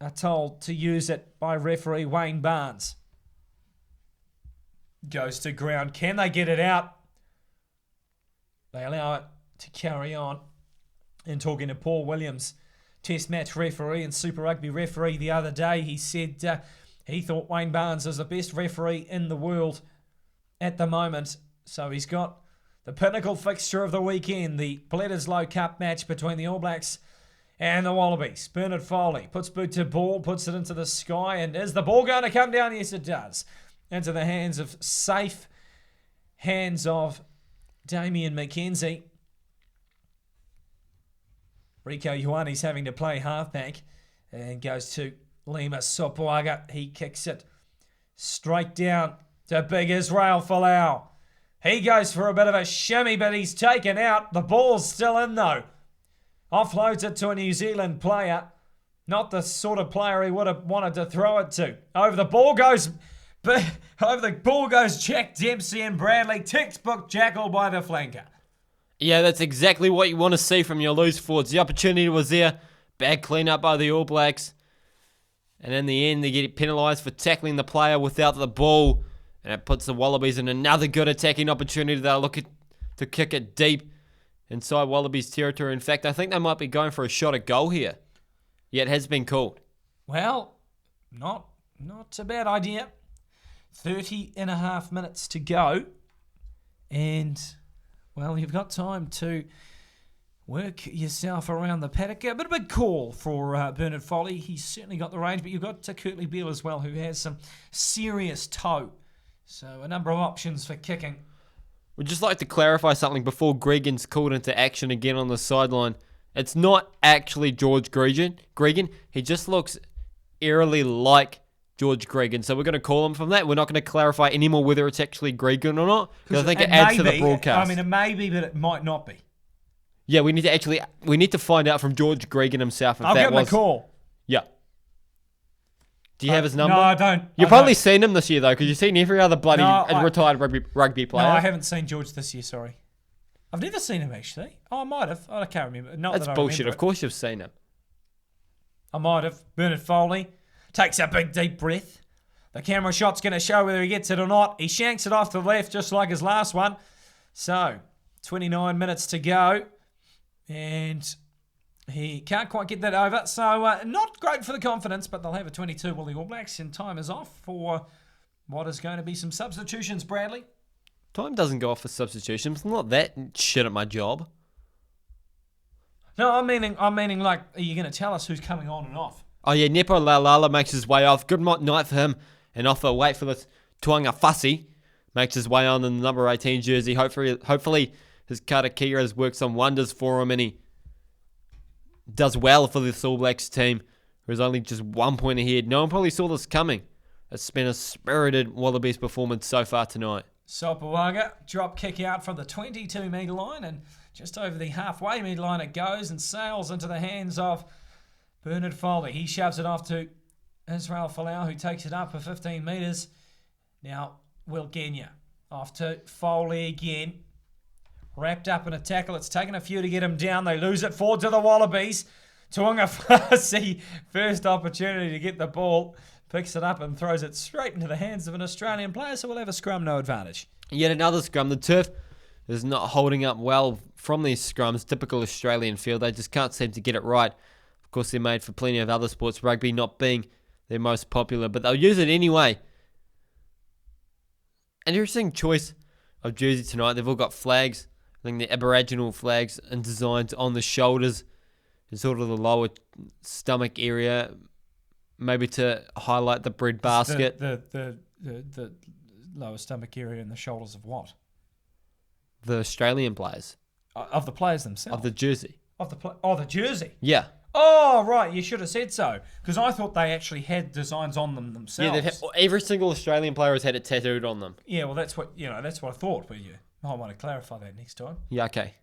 are told to use it by referee Wayne Barnes. Goes to ground. Can they get it out? They allow it to carry on. And talking to Paul Williams, Test match referee and Super Rugby referee the other day, he said he thought Wayne Barnes is the best referee in the world at the moment. So he's got the pinnacle fixture of the weekend, the Bledisloe Cup match between the All Blacks and the Wallabies. Bernard Foley puts boot to ball, puts it into the sky, and is the ball going to come down? Yes, it does. Into the safe hands of Damien McKenzie. Rico Ioane's having to play halfback and goes to Lima Sopuaga. He kicks it straight down to Big Israel Folau. He goes for a bit of a shimmy, but he's taken out. The ball's still in, though. Offloads it to a New Zealand player. Not the sort of player he would have wanted to throw it to. Over the ball goes Jack Dempsey and Bradley. Textbook jackal by the flanker. Yeah, that's exactly what you want to see from your loose forwards. The opportunity was there. Bad clean-up by the All Blacks. And in the end, they get penalised for tackling the player without the ball. And it puts the Wallabies in another good attacking opportunity. They're looking to kick it deep inside Wallabies territory. In fact, I think they might be going for a shot at goal here. Yeah, it has been called. Well, not a bad idea. 30 and a half minutes to go. And, well, you've got time to work yourself around the paddock. A bit of a call for Bernard Foley. He's certainly got the range, but you've got Kurtley Beale as well, who has some serious toe. So a number of options for kicking. We'd just like to clarify something before Gregan's called into action again on the sideline. It's not actually George Gregan. He just looks eerily like George Gregan. So we're going to call him from that. We're not going to clarify anymore whether it's actually Gregan or not, because I think it adds to the broadcast. I mean, it may be, but it might not be. Yeah, we need to find out from George Gregan himself if I'll that give him a call. Yeah. Do you have his number? No, I don't. You've probably seen him this year, though, because you've seen every other bloody retired rugby player. No, I haven't seen George this year, sorry. I've never seen him, actually. Oh, I might have. I can't remember. That's bullshit. Of course you've seen him. I might have. Bernard Foley takes a big, deep breath. The camera shot's going to show whether he gets it or not. He shanks it off to the left, just like his last one. So, 29 minutes to go. And he can't quite get that over. So, not great for the confidence, but they'll have a 22 will the All Blacks, and time is off for what is going to be some substitutions, Bradley. Time doesn't go off for substitutions. I'm not that shit at my job. No, I'm meaning like, are you going to tell us who's coming on and off? Oh yeah, Nepo Laulala makes his way off. Good night for him. And off wait for this Tuanga Fussy makes his way on in the number 18 jersey. Hopefully his Karakia has worked some wonders for him, and he does well for this All Blacks team, who's only just 1 point ahead. No one probably saw this coming. It's been a spirited Wallabies performance so far tonight. Sopuaga, drop kick out from the 22-metre line, and just over the halfway metre line it goes and sails into the hands of Bernard Foley. He shoves it off to Israel Folau, who takes it up for 15 metres. Now, Will Genia off to Foley again. Wrapped up in a tackle. It's taken a few to get him down. They lose it forward to the Wallabies. Tuanga Fussy, first opportunity to get the ball. Picks it up and throws it straight into the hands of an Australian player, so we'll have a scrum, no advantage. Yet another scrum. The turf is not holding up well from these scrums. Typical Australian field. They just can't seem to get it right. Of course, they're made for plenty of other sports, rugby not being their most popular, but they'll use it anyway. An interesting choice of jersey tonight. They've all got flags. think the Aboriginal flags and designs on the shoulders and sort of the lower stomach area, maybe to highlight the bread basket. The lower stomach area and the shoulders of what? The Australian players. Of the players themselves. Of the jersey. The jersey. Yeah. Oh, right. You should have said so. Because I thought they actually had designs on them themselves. Yeah, every single Australian player has had it tattooed on them. Yeah, well, that's what I thought. But you might want to clarify that next time. Yeah, okay.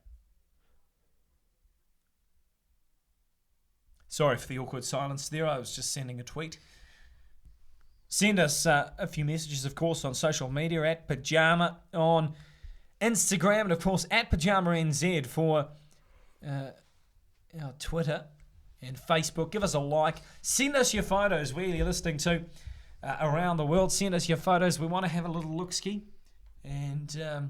Sorry for the awkward silence there. I was just sending a tweet. Send us a few messages, of course, on social media at PYJAMA on Instagram, and of course at PYJAMANZ for our Twitter and Facebook. Give us a like. Send us your photos where you're listening to around the world. Send us your photos. We want to have a little look-ski. And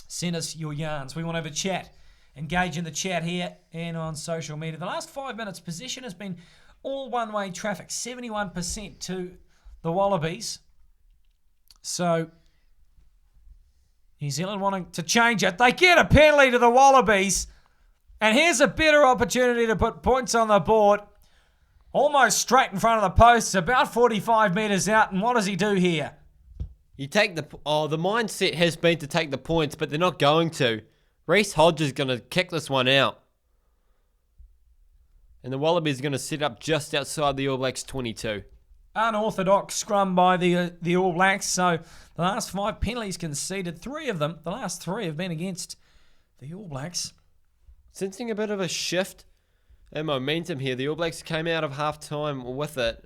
send us your yarns. We want to have a chat. Engage in the chat here and on social media. The last 5 minutes possession has been all one-way traffic. 71% to the Wallabies. So New Zealand wanting to change it. They get a penalty to the Wallabies. And here's a better opportunity to put points on the board. Almost straight in front of the posts, about 45 metres out. And what does he do here? You take the mindset has been to take the points, but they're not going to. Hodge is going to kick this one out. And the Wallabies are going to sit up just outside the All Blacks 22. Unorthodox scrum by the All Blacks. So the last 5 penalties conceded, 3 of them, the last 3 have been against the All Blacks. Sensing a bit of a shift in momentum here. The All Blacks came out of half-time with it.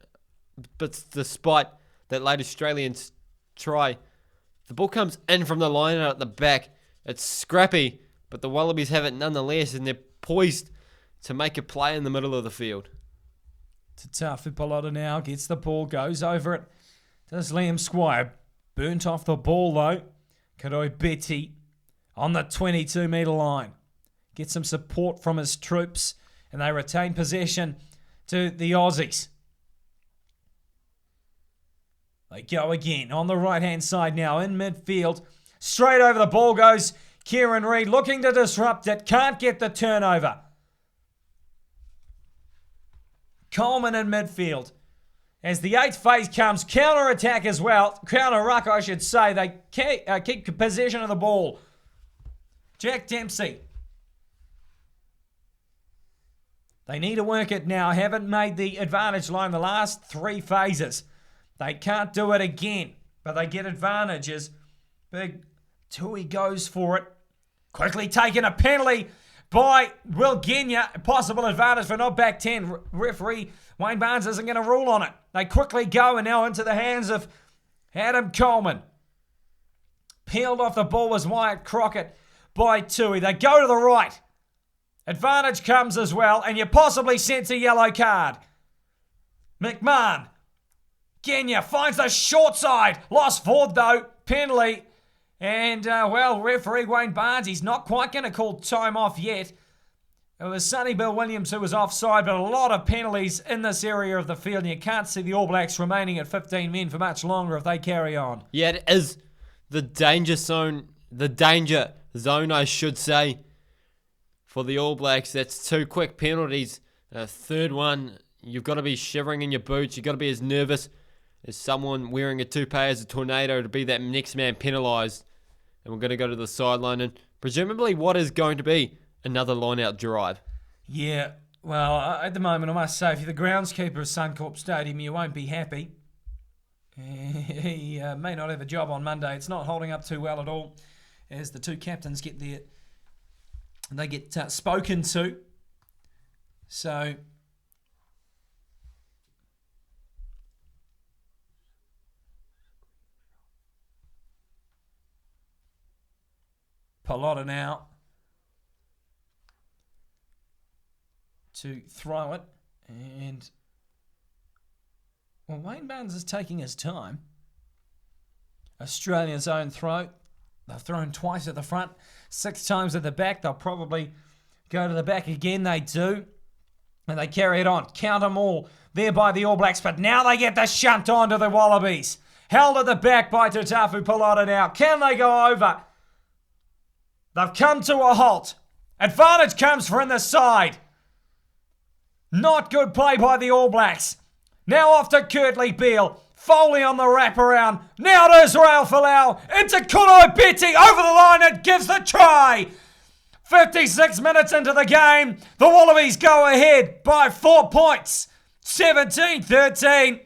But despite that late Australian try, the ball comes in from the line out at the back. It's scrappy, but the Wallabies have it nonetheless, and they're poised to make a play in the middle of the field. Tatafu Palota now gets the ball, goes over it. Does Liam Squire. Burnt off the ball though. Kadoi Betty on the 22-metre line. Gets some support from his troops, and they retain possession to the Aussies. They go again on the right-hand side now in midfield. Straight over the ball goes Kieran Reid, looking to disrupt it. Can't get the turnover. Coleman in midfield. As the 8th phase comes, counter-attack as well. Counter-ruck, I should say. They keep possession of the ball. Jack Dempsey. They need to work it now. Haven't made the advantage line the last 3 phases. They can't do it again, but they get advantages. Big Tui goes for it. Quickly taking a penalty by Will Genya. Possible advantage for not back 10. Referee Wayne Barnes isn't going to rule on it. They quickly go and now into the hands of Adam Coleman. Peeled off the ball was Wyatt Crockett by Tui. They go to the right. Advantage comes as well, and you possibly sense a yellow card. McMahon. Genya finds the short side. Lost forward though. Penalty. And, referee Wayne Barnes, he's not quite going to call time off yet. It was Sonny Bill Williams who was offside, but a lot of penalties in this area of the field, and you can't see the All Blacks remaining at 15 men for much longer if they carry on. Yeah, it is the danger zone, I should say, for the All Blacks. That's 2 quick penalties. Third one, you've got to be shivering in your boots. You've got to be as nervous as someone wearing a toupee as a tornado to be that next man penalised. And we're going to go to the sideline and presumably what is going to be another line-out drive. Yeah, well, at the moment, I must say, if you're the groundskeeper of Suncorp Stadium, you won't be happy. He may not have a job on Monday. It's not holding up too well at all as the 2 captains get there. They get spoken to. So Pallotta now to throw it, and Wayne Barnes is taking his time. Australia's own throw. They've thrown twice at the front, 6 times at the back. They'll probably go to the back again. They do. And they carry it on. Count them all there by the All Blacks. But now they get the shunt on to the Wallabies. Held at the back by Tatafu Pallotta now. Can they go over? They've come to a halt. Advantage comes from the side. Not good play by the All Blacks. Now off to Kurtley Beale. Foley on the wraparound. Now to Israel Folau. Into Kuno Betty. Over the line. It gives the try. 56 minutes into the game. The Wallabies go ahead by 4 points. 17-13.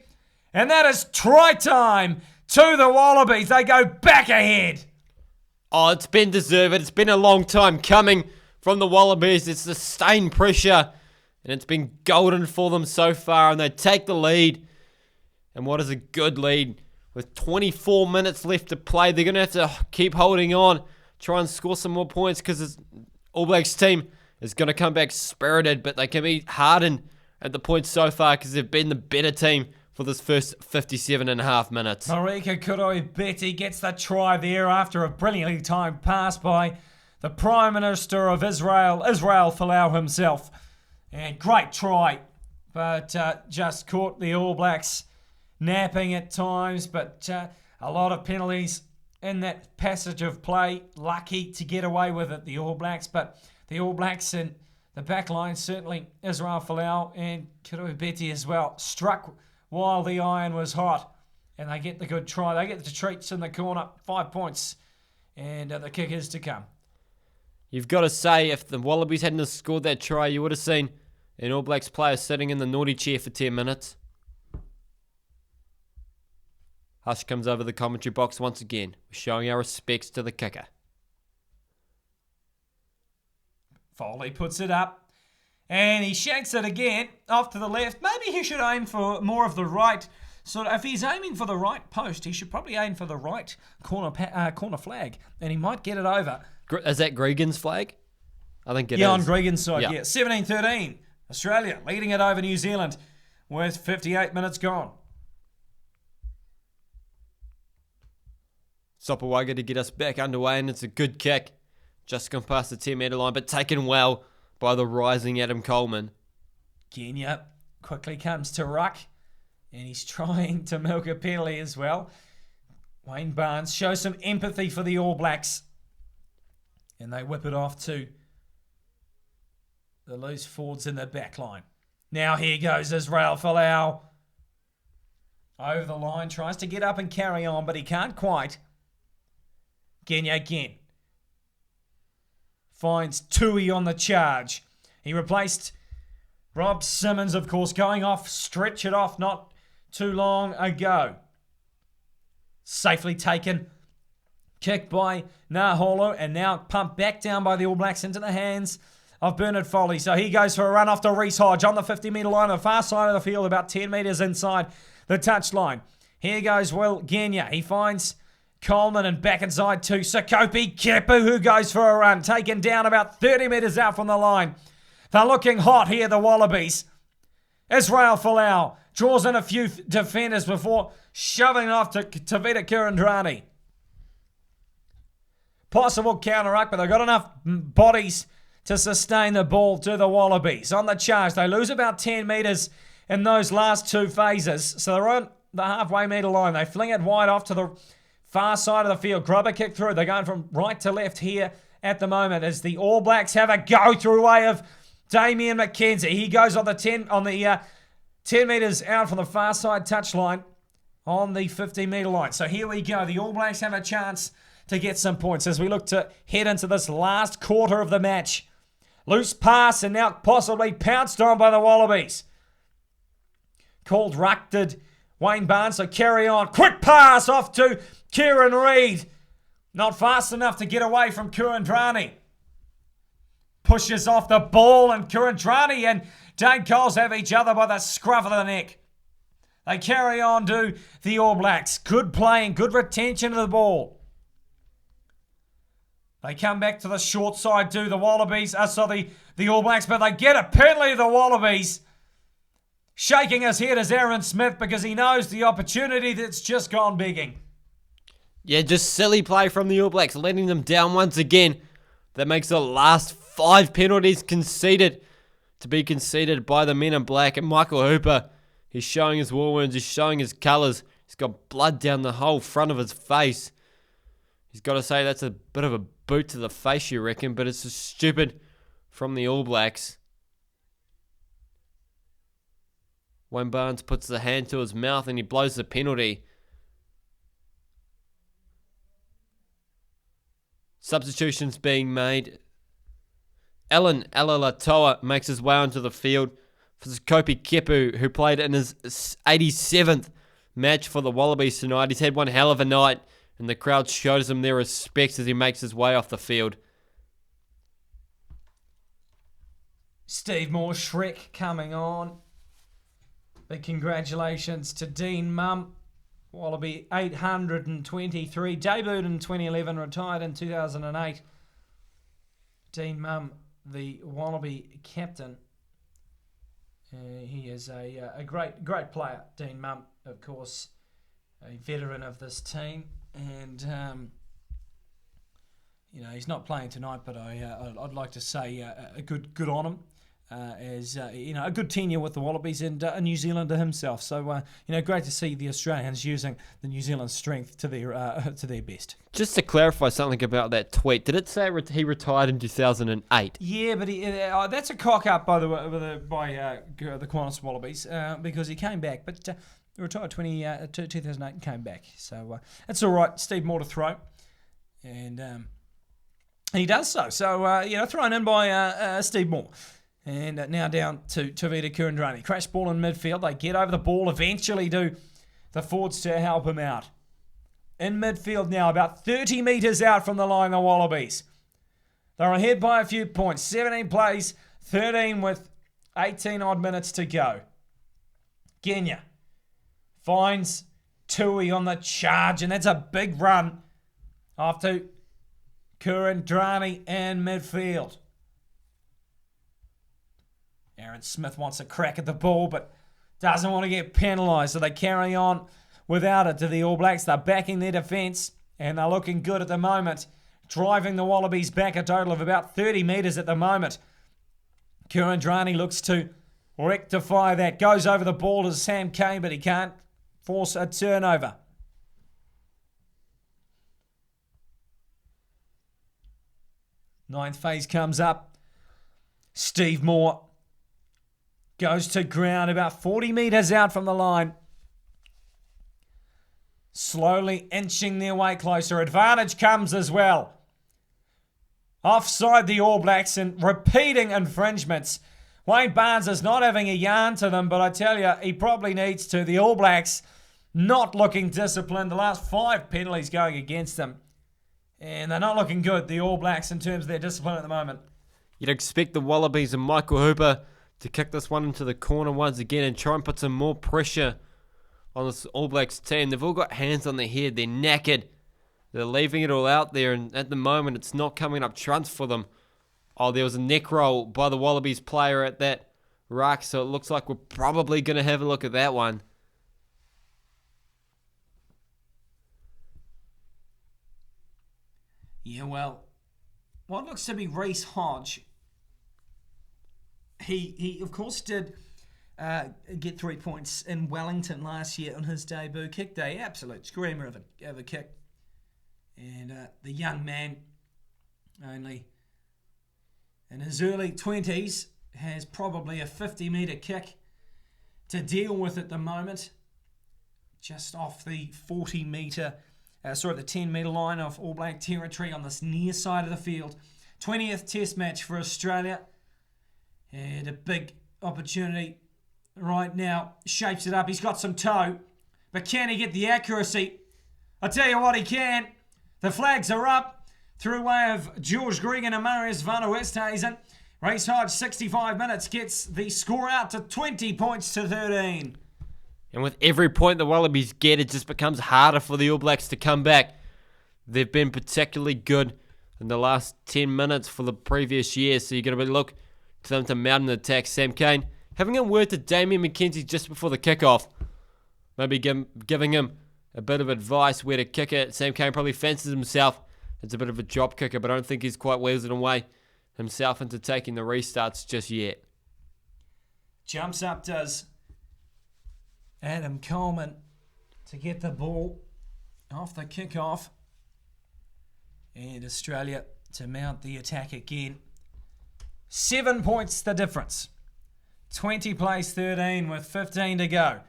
And that is try time to the Wallabies. They go back ahead. Oh, it's been deserved. It's been a long time coming from the Wallabies. It's sustained pressure, and it's been golden for them so far, and they take the lead. And what is a good lead? With 24 minutes left to play, they're going to have to keep holding on, try and score some more points, because this All Blacks team is going to come back spirited, but they can be hardened at the points so far because they've been the better team for this first 57.5 minutes. Marika Kuroi-Betty gets the try there after a brilliantly timed pass by the Prime Minister of Israel, Israel Folau himself. And great try, but just caught the All Blacks napping at times, but a lot of penalties in that passage of play. Lucky to get away with it, the All Blacks, but the All Blacks in the back line, certainly Israel Folau and Kuroi-Betty as well, struck while the iron was hot, and they get the good try. They get the treats in the corner, 5 points, and the kick is to come. You've got to say, if the Wallabies hadn't have scored that try, you would have seen an All Blacks player sitting in the naughty chair for 10 minutes. Hush comes over the commentary box once again, showing our respects to the kicker. Foley puts it up. And he shanks it again off to the left. Maybe he should aim for more of the right. So if he's aiming for the right post, he should probably aim for the right corner flag. And he might get it over. Is that Gregan's flag? I think it is. Yeah, on Gregan's side, yeah. 17-13. Australia leading it over New Zealand with 58 minutes gone. Sopawaga to get us back underway, and it's a good kick. Just gone past the 10-metre line, but taken well by the rising Adam Coleman. Kenya quickly comes to ruck, and he's trying to milk a penalty as well. Wayne Barnes shows some empathy for the All Blacks, and they whip it off to the loose forwards in the back line. Now here goes Israel Folau. Over the line, tries to get up and carry on, but he can't quite. Kenya again. Finds Tui on the charge. He replaced Rob Simmons, of course, going off, stretch it off not too long ago. Safely taken. Kick by Naholo, and now pumped back down by the All Blacks into the hands of Bernard Foley. So he goes for a run off to Reece Hodge on the 50-metre line, on the far side of the field, about 10 metres inside the touchline. Here goes Will Genia. He finds Coleman and back inside to Sakopi Kepu, who goes for a run, taken down about 30 metres out from the line. They're looking hot here, the Wallabies. Israel Folau draws in a few defenders before shoving it off to Tavita Kurandrani. Possible counter-ruck, but they've got enough bodies to sustain the ball to the Wallabies. On the charge, they lose about 10 metres in those last two phases, so they're on the halfway metre line. They fling it wide off to the far side of the field. Grubber kick through. They're going from right to left here at the moment as the All Blacks have a go through way of Damian McKenzie. He goes on the 10 metres out from the far side touchline on the 50-metre line. So here we go. The All Blacks have a chance to get some points as we look to head into this last quarter of the match. Loose pass and now possibly pounced on by the Wallabies. Called rucked Wayne Barnes, so carry on. Quick pass off to Kieran Reid. Not fast enough to get away from Kurandrani. Pushes off the ball, and Kurandrani and Dane Coles have each other by the scruff of the neck. They carry on to the All Blacks. Good playing, good retention of the ball. They come back to the short side to the Wallabies. The All Blacks, but they get a penalty to the Wallabies. Shaking his head is Aaron Smith because he knows the opportunity that's just gone begging. Yeah, just silly play from the All Blacks, letting them down once again. That makes the last 5 penalties conceded to be conceded by the men in black. And Michael Hooper, he's showing his war wounds, he's showing his colours. He's got blood down the whole front of his face. He's got to say that's a bit of a boot to the face, you reckon, but it's just stupid from the All Blacks. Wayne Barnes puts the hand to his mouth and he blows the penalty. Substitutions being made. Alan Alalatoa makes his way onto the field for Kopi Kepu, who played in his 87th match for the Wallabies tonight. He's had one hell of a night, and the crowd shows him their respect as he makes his way off the field. Steve Moore, Shrek coming on. Big congratulations to Dean Mumm. Wallaby 823. Debuted in 2011, retired in 2008. Dean Mumm, the Wallaby captain. He is a great player, Dean Mumm, of course, a veteran of this team. And, he's not playing tonight, but I'd like to say a good on him. As a good tenure with the Wallabies and a New Zealander himself. So great to see the Australians using the New Zealand strength to their best. Just to clarify something about that tweet, did it say he retired in 2008? Yeah, but that's a cock up by the Qantas Wallabies because he came back, but he retired 2008 and came back. So that's all right. Steve Moore to throw, and he does so. So thrown in by Steve Moore. And now down to Tavita Kurandrani. Crash ball in midfield. They get over the ball. Eventually do the forwards to help him out. In midfield now, about 30 metres out from the line, the Wallabies. They're ahead by a few points. 17 plays, 13 with 18 odd minutes to go. Kenya finds Tui on the charge, and that's a big run after Kurandrani in midfield. Aaron Smith wants a crack at the ball, but doesn't want to get penalised, so they carry on without it to the All Blacks. They're backing their defence, and they're looking good at the moment, driving the Wallabies back a total of about 30 metres at the moment. Kurandrani looks to rectify that, goes over the ball to Sam Cane, but he can't force a turnover. Ninth phase comes up. Steve Moore goes to ground about 40 metres out from the line. Slowly inching their way closer. Advantage comes as well. Offside the All Blacks and repeating infringements. Wayne Barnes is not having a yarn to them, but I tell you, he probably needs to. The All Blacks not looking disciplined. The last 5 penalties going against them. And they're not looking good, the All Blacks, in terms of their discipline at the moment. You'd expect the Wallabies and Michael Hooper to kick this one into the corner once again and try and put some more pressure on this All Blacks team. They've all got hands on their head. They're knackered. They're leaving it all out there, and at the moment, it's not coming up trumps for them. Oh, there was a neck roll by the Wallabies player at that ruck, so it looks like we're probably going to have a look at that one. Yeah, well, what looks to be Reece Hodge. He of course did get 3 points in Wellington last year on his debut. Kicked a absolute screamer of a kick. And the young man, only in his early 20s, has probably a 50-metre kick to deal with at the moment. Just off the 40-metre, the 10-metre line of All Black territory on this near side of the field. 20th Test match for Australia. And a big opportunity right now. Shapes it up. He's got some toe. But can he get the accuracy? I tell you what, he can. The flags are up. Through way of George Gregan and Marius van Oosthuizen. Reece Hodge, 65 minutes, gets the score out to 20 points to 13. And with every point the Wallabies get, it just becomes harder for the All Blacks to come back. They've been particularly good in the last 10 minutes for the previous year, so you're going to look to them to mount an attack. Sam Cane having a word to Damien McKenzie just before the kickoff. Maybe giving him a bit of advice where to kick it. Sam Cane probably fancies himself as a bit of a drop kicker, but I don't think he's quite weaseled away himself into taking the restarts just yet. Jumps up does Adam Coleman to get the ball off the kickoff. And Australia to mount the attack again. 7 points the difference. 20 plays 13 with 15 to go.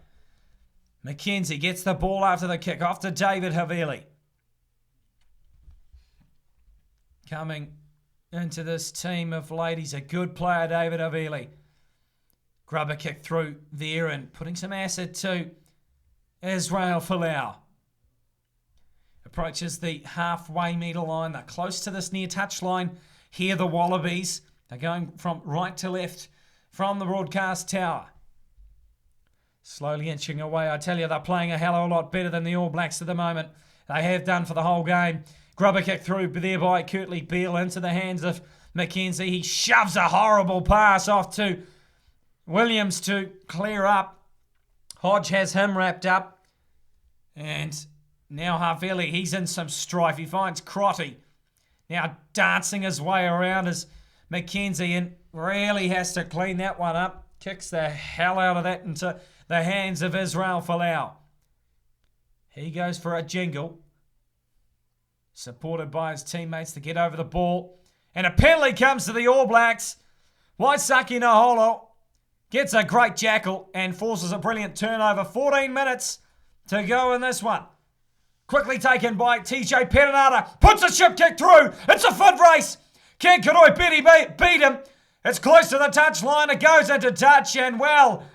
McKenzie gets the ball after the kick off to David Havili. Coming into this team of ladies, a good player, David Havili. Grubber kick through there and putting some acid to Israel Folau. Approaches the halfway metre line. They're close to this near touch line. Here the Wallabies. They're going from right to left from the broadcast tower. Slowly inching away. I tell you, they're playing a hell of a lot better than the All Blacks at the moment. They have done for the whole game. Grubber kick through there by Kurtley Beale into the hands of McKenzie. He shoves a horrible pass off to Williams to clear up. Hodge has him wrapped up. And now Havili, he's in some strife. He finds Crotty. Now dancing his way around as McKenzie and really has to clean that one up. Kicks the hell out of that into the hands of Israel Folau. He goes for a jingle. Supported by his teammates to get over the ball. And a penalty comes to the All Blacks. Waisaki Naholo gets a great jackal and forces a brilliant turnover. 14 minutes to go in this one. Quickly taken by TJ Perenara. Puts a ship kick through. It's a foot race. Can Kanoi Betty beat him? It's close to the touch line. It goes into touch and well,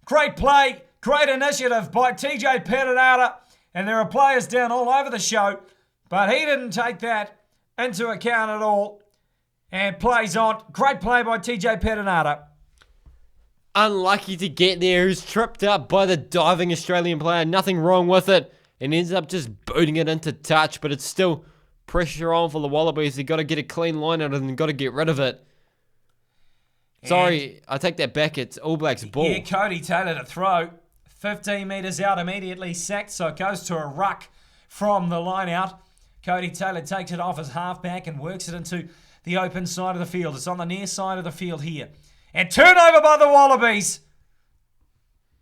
great play, great initiative by TJ Perenara. And there are players down all over the show, but he didn't take that into account at all. And plays on. Great play by TJ Perenara. Unlucky to get there. He's tripped up by the diving Australian player. Nothing wrong with it. And ends up just booting it into touch. But it's still pressure on for the Wallabies. They've got to get a clean line out of it and got to get rid of it. Sorry, I take that back. It's All Blacks ball. Yeah, Cody Taylor to throw. 15 metres out, immediately sacked. So it goes to a ruck from the line out. Cody Taylor takes it off his halfback and works it into the open side of the field. It's on the near side of the field here. And turnover by the Wallabies.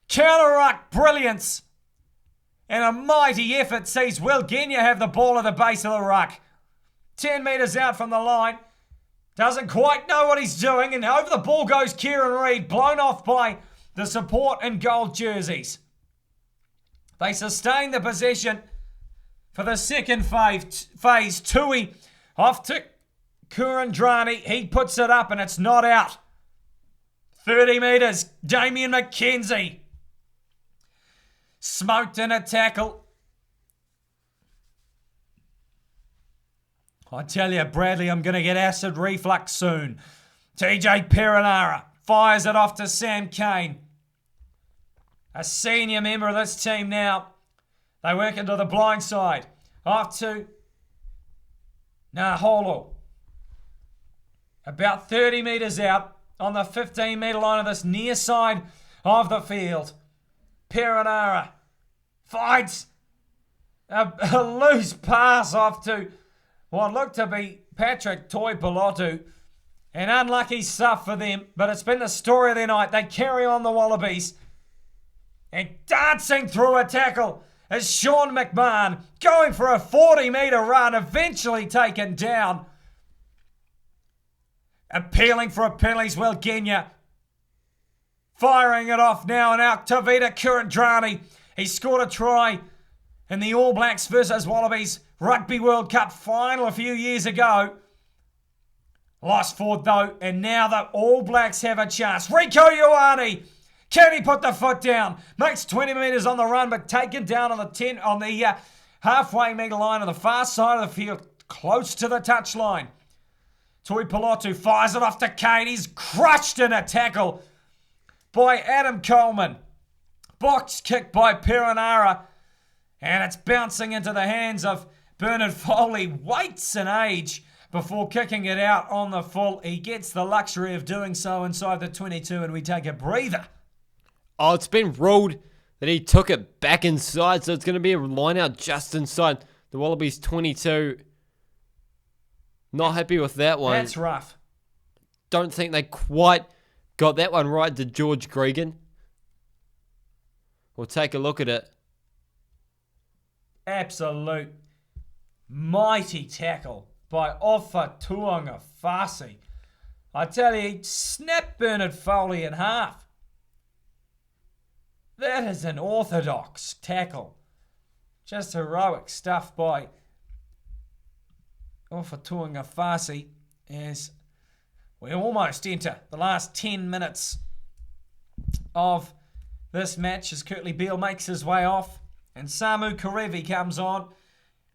Counter ruck brilliance. And a mighty effort sees Will Genia have the ball at the base of the ruck. 10 metres out from the line. Doesn't quite know what he's doing. And over the ball goes Kieran Reid, blown off by the support in gold jerseys. They sustain the possession for the second phase. Tui off to Kurandrani. He puts it up and it's not out. 30 metres. Damien McKenzie. Smoked in a tackle. I tell you, Bradley, I'm going to get acid reflux soon. TJ Perenara fires it off to Sam Cane. A senior member of this team now. They work into the blind side. Off to Naholo. About 30 metres out on the 15 metre line of this near side of the field. Perenara fights a loose pass off to what looked to be Patrick Toipolotu. And unlucky stuff for them, but it's been the story of their night. They carry on the Wallabies. And dancing through a tackle is Sean McMahon, going for a 40-metre run, eventually taken down. Appealing for a penalty as well, Genia. Firing it off now and out to Tavita Kurandrani. He scored a try in the All Blacks versus Wallabies Rugby World Cup final a few years ago. Lost forward though, and now the All Blacks have a chance. Rieko Ioane, can he put the foot down? Makes 20 metres on the run, but taken down on the halfway metre line on the far side of the field, close to the touch line. Tui Pilotu fires it off to Kane. He's crushed in a tackle by Adam Coleman. Box kick by Perenara, and it's bouncing into the hands of Bernard Foley. Waits an age before kicking it out on the full. He gets the luxury of doing so inside the 22, and we take a breather. Oh, it's been ruled that he took it back inside, so it's going to be a line out just inside the Wallabies 22. Not happy with that one. That's rough. Don't think they quite got that one right to George Gregan. We'll take a look at it. Absolute mighty tackle by Ofa Tuangafasi. I tell you, he snapped Bernard Foley in half. That is an orthodox tackle. Just heroic stuff by Ofa Tuangafasi as we almost enter the last 10 minutes of this match as Kurtley Beale makes his way off and Samu Karevi comes on.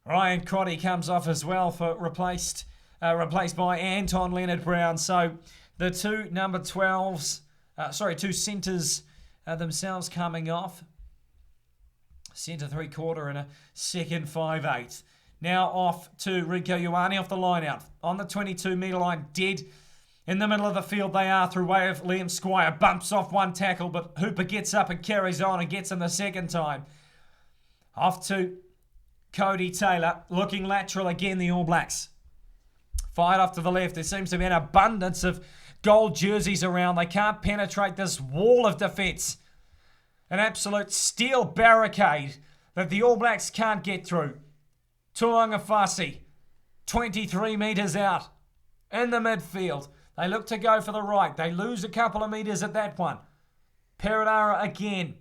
Ryan Crotty comes off as well for replaced by Anton Leonard-Brown. So the two number 12s, two centres themselves coming off. Centre 3/4 and a second 5/8. Now off to Rieko Ioane off the line out. On the 22-metre line, dead in the middle of the field they are through way of Liam Squire. Bumps off one tackle, but Hooper gets up and carries on and gets him the second time. Off to Cody Taylor, looking lateral again, the All Blacks. Fired off to the left. There seems to be an abundance of gold jerseys around. They can't penetrate this wall of defence. An absolute steel barricade that the All Blacks can't get through. Tuangafasi, 23 metres out in the midfield. They look to go for the right. They lose a couple of metres at that one. Perenara again.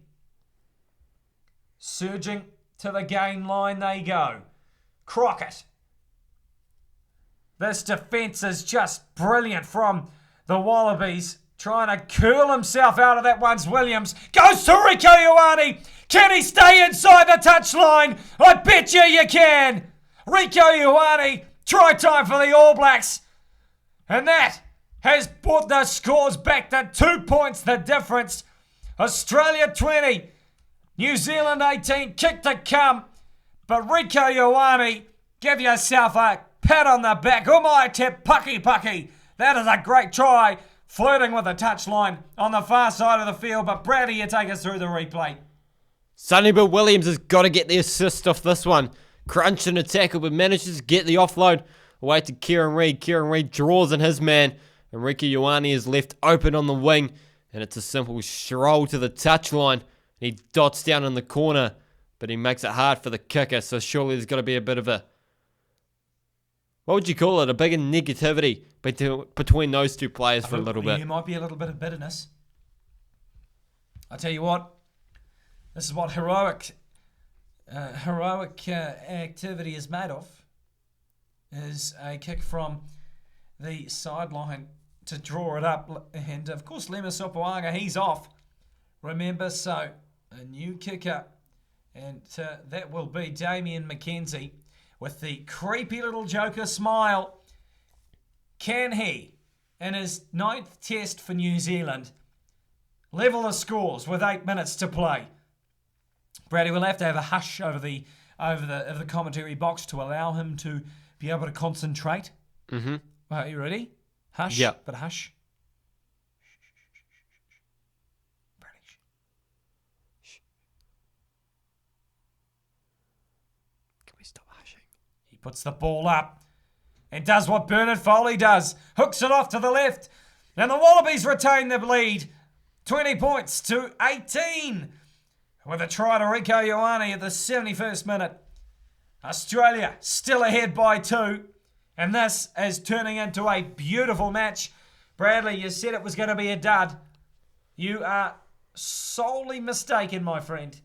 Surging to the gain line they go. Crockett. This defence is just brilliant from the Wallabies. Trying to curl himself out of that one's Williams. Goes to Rieko Ioane. Can he stay inside the touchline? I bet you can. Rieko Ioane. Try time for the All Blacks. And that has brought the scores back to 2 points the difference. Australia 20. New Zealand 18. Kick to come. But Rieko Ioane, give yourself a pat on the back. Umai te pucky pucky. That is a great try. Flirting with the touchline on the far side of the field. But Brady, you take us through the replay. Sonny Bill Williams has got to get the assist off this one. Crunch and a tackle, but manages to get the offload away to Kieran Reid. Kieran Reid draws in his man. And Rieko Ioane is left open on the wing. And it's a simple stroll to the touchline. He dots down in the corner. But he makes it hard for the kicker. So surely there's got to be a bit of a... what would you call it? A bigger negativity between those two players for a little bit. There might be a little bit of bitterness. I tell you what, this is what heroic activity is made of. Is a kick from the sideline to draw it up, and of course Lema Sopoaga, he's off. Remember, so a new kicker, and that will be Damien McKenzie. With the creepy little Joker smile. Can he, in his 9th test for New Zealand, level the scores with 8 minutes to play? Brady will have to have a hush over the commentary box to allow him to be able to concentrate. Mm-hmm. Are you ready? Hush. Yeah. But hush. Puts the ball up and does what Bernard Foley does. Hooks it off to the left. And the Wallabies retain the lead. 20 points to 18. With a try to Rieko Ioane at the 71st minute. Australia still ahead by 2. And this is turning into a beautiful match. Bradley, you said it was going to be a dud. You are sorely mistaken, my friend.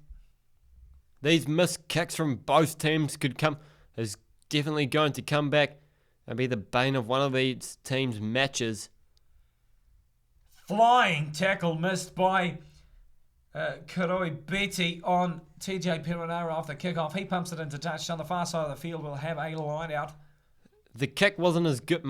These missed kicks from both teams could come... is definitely going to come back and be the bane of one of these teams' matches. Flying tackle missed by Karoi Betty on TJ Perenara off the kickoff. He pumps it into touch on the far side of the field. We'll have a line out. The kick wasn't as good.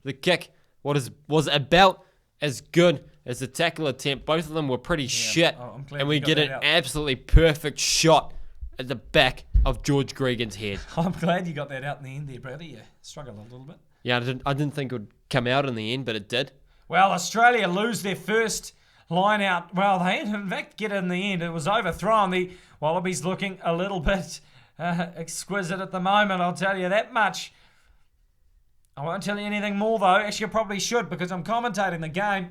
The kick was about as good as the tackle attempt. Both of them were pretty shit. And we get an absolutely perfect shot at the back of George Gregan's head. I'm glad you got that out in the end there, Bradley. You struggled a little bit. Yeah, I didn't think it would come out in the end, but it did. Well, Australia lose their first line out. Well, they in fact get it in the end. It was overthrown. The Wallabies looking a little bit exquisite at the moment, I'll tell you that much. I won't tell you anything more, though. Actually, I probably should because I'm commentating the game.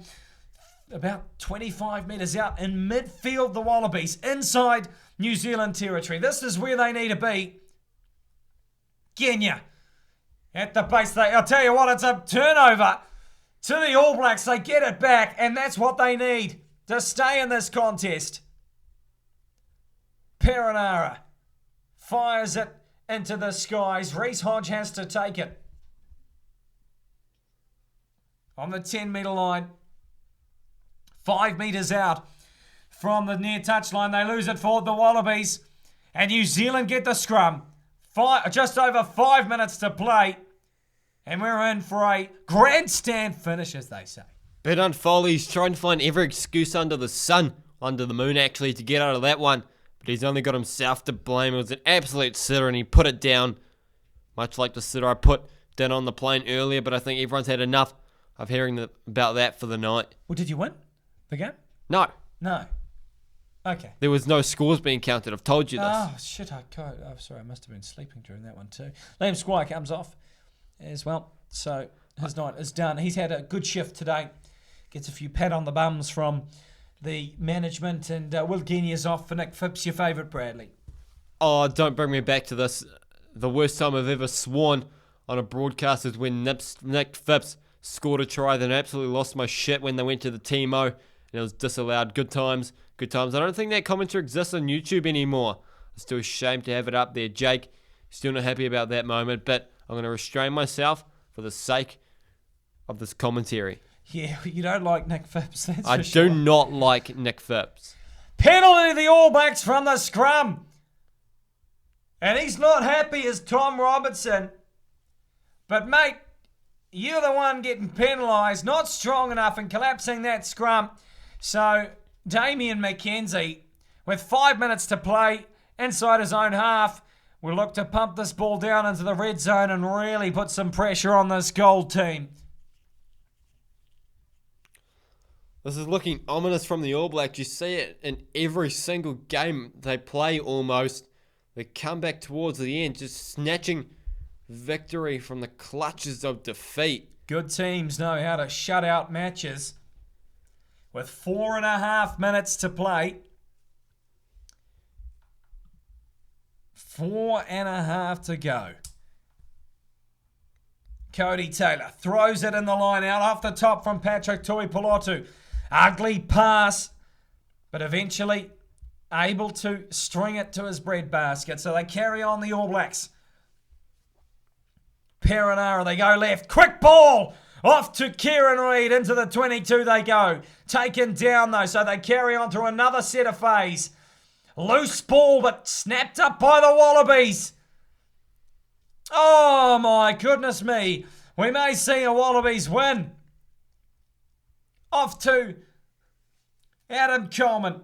About 25 metres out in midfield, the Wallabies, inside New Zealand territory. This is where they need to be. Kenya. at the base. I'll tell you what, it's a turnover to the All Blacks. They get it back, and that's what they need to stay in this contest. Perenara fires it into the skies. Reece Hodge has to take it. On the 10-metre line. 5 metres out from the near touchline. They lose it for the Wallabies. And New Zealand get the scrum. Just over 5 minutes to play. And we're in for a grandstand finish, as they say. Bernard Foley's trying to find every excuse under the sun, under the moon actually, to get out of that one. But he's only got himself to blame. It was an absolute sitter and he put it down. Much like the sitter I put down on the plane earlier, but I think everyone's had enough of hearing about that for the night. Well, did you win the game? No. No. Okay. There was no scores being counted. I've told you this. Oh, shit. I'm sorry. I must have been sleeping during that one too. Liam Squire comes off as well. So his night is done. He's had a good shift today. Gets a few pat on the bums from the management. And Will Genia's off for Nick Phipps, your favourite, Bradley. Oh, don't bring me back to this. The worst time I've ever sworn on a broadcast is when Nick Phipps scored a try, then absolutely lost my shit when they went to the T-Mo and it was disallowed. Good times. I don't think that commentary exists on YouTube anymore. I'm still ashamed to have it up there. Jake, still not happy about that moment, but I'm going to restrain myself for the sake of this commentary. Yeah, you don't like Nick Phipps, that's I for sure. do not like Nick Phipps. Penalty to the All Blacks from the scrum. And he's not happy as Tom Robertson. But mate, you're the one getting penalised, not strong enough and collapsing that scrum. So, Damien McKenzie, with 5 minutes to play inside his own half, will look to pump this ball down into the red zone and really put some pressure on this gold team. This is looking ominous from the All Blacks. You see it in every single game they play almost. They come back towards the end, just snatching victory from the clutches of defeat. Good teams know how to shut out matches. With 4.5 minutes to play. 4.5 to go. Cody Taylor throws it in the line out off the top from Patrick Tuipulotu. Ugly pass, but eventually able to string it to his breadbasket. So they carry on the All Blacks. Perenara, they go left. Quick ball! Off to Kieran Reid. Into the 22 they go. Taken down though, so they carry on to another set of phase. Loose ball, but snapped up by the Wallabies. Oh my goodness me. We may see a Wallabies win. Off to Adam Coleman.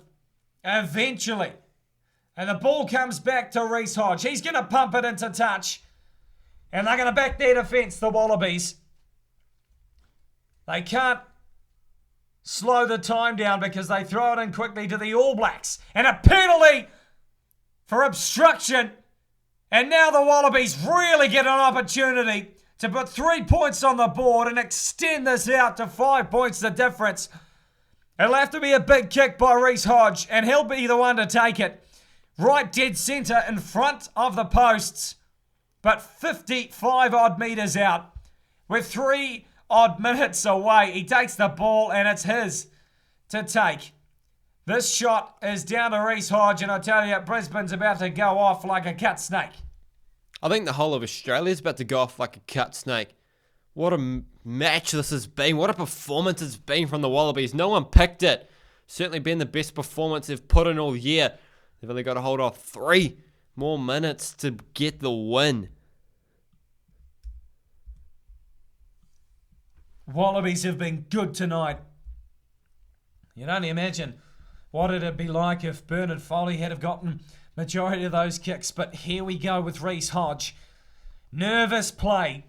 Eventually. And the ball comes back to Reece Hodge. He's going to pump it into touch. And they're going to back their defence, the Wallabies. They can't slow the time down because they throw it in quickly to the All Blacks. And a penalty for obstruction. And now the Wallabies really get an opportunity to put 3 points on the board and extend this out to 5 points the difference. It'll have to be a big kick by Reece Hodge, and he'll be the one to take it. Right dead centre in front of the posts, but 55 odd metres out. With 3 odd minutes away, he takes the ball and it's his to take. This shot is down to Reece Hodge, and I tell you, Brisbane's about to go off like a cut snake. I think the whole of Australia's about to go off like a cut snake. What a match this has been. What a performance it's been from the Wallabies. No one picked it. Certainly been the best performance they've put in all year. They've only got to hold off 3 more minutes to get the win. Wallabies have been good tonight. You can only imagine what it'd be like if Bernard Foley had have gotten majority of those kicks. But here we go with Reece Hodge. Nervous play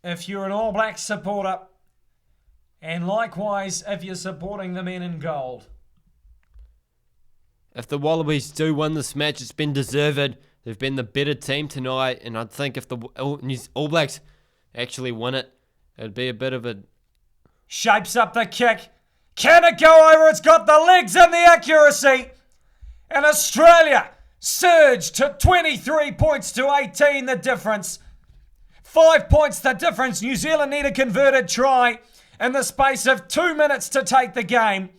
if you're an All Blacks supporter, and likewise if you're supporting the men in gold. If the Wallabies do win this match, it's been deserved. They've been the better team tonight, and I think if the All Blacks actually win it, it'd be a bit of a... Shapes up the kick. Can it go over? It's got the legs and the accuracy. And Australia surged to 23 points to 18, the difference. 5 points the difference. New Zealand need a converted try in the space of 2 minutes to take the game.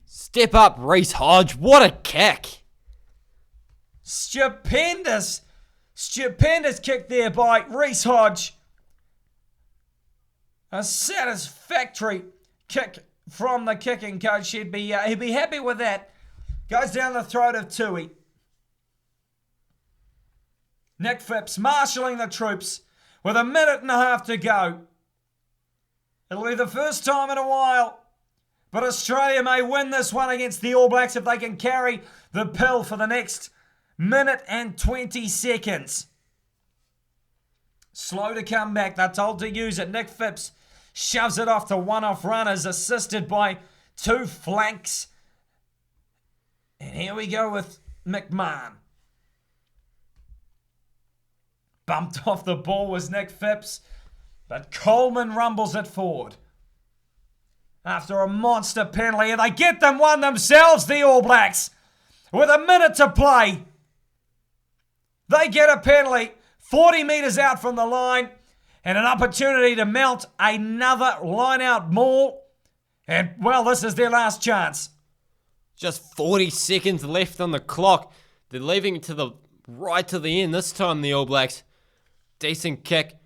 Step up, Reece Hodge. What a kick. Stupendous kick there by Reece Hodge. A satisfactory kick from the kicking coach. He'd be happy with that. Goes down the throat of Tui. Nick Phipps marshalling the troops with 1.5 minutes to go. It'll be the first time in a while, but Australia may win this one against the All Blacks if they can carry the pill for the next 1 minute and 20 seconds. Slow to come back. They're told to use it. Nick Phipps shoves it off to one-off runners, assisted by 2 flanks. And here we go with McMahon. Bumped off the ball was Nick Phipps, but Coleman rumbles it forward. After a monster penalty, and they get them one themselves, the All Blacks. With 1 minute to play, they get a penalty 40 metres out from the line and an opportunity to mount another line-out maul. And, well, this is their last chance. Just 40 seconds left on the clock. They're leaving it to the right to the end this time, the All Blacks. Decent kick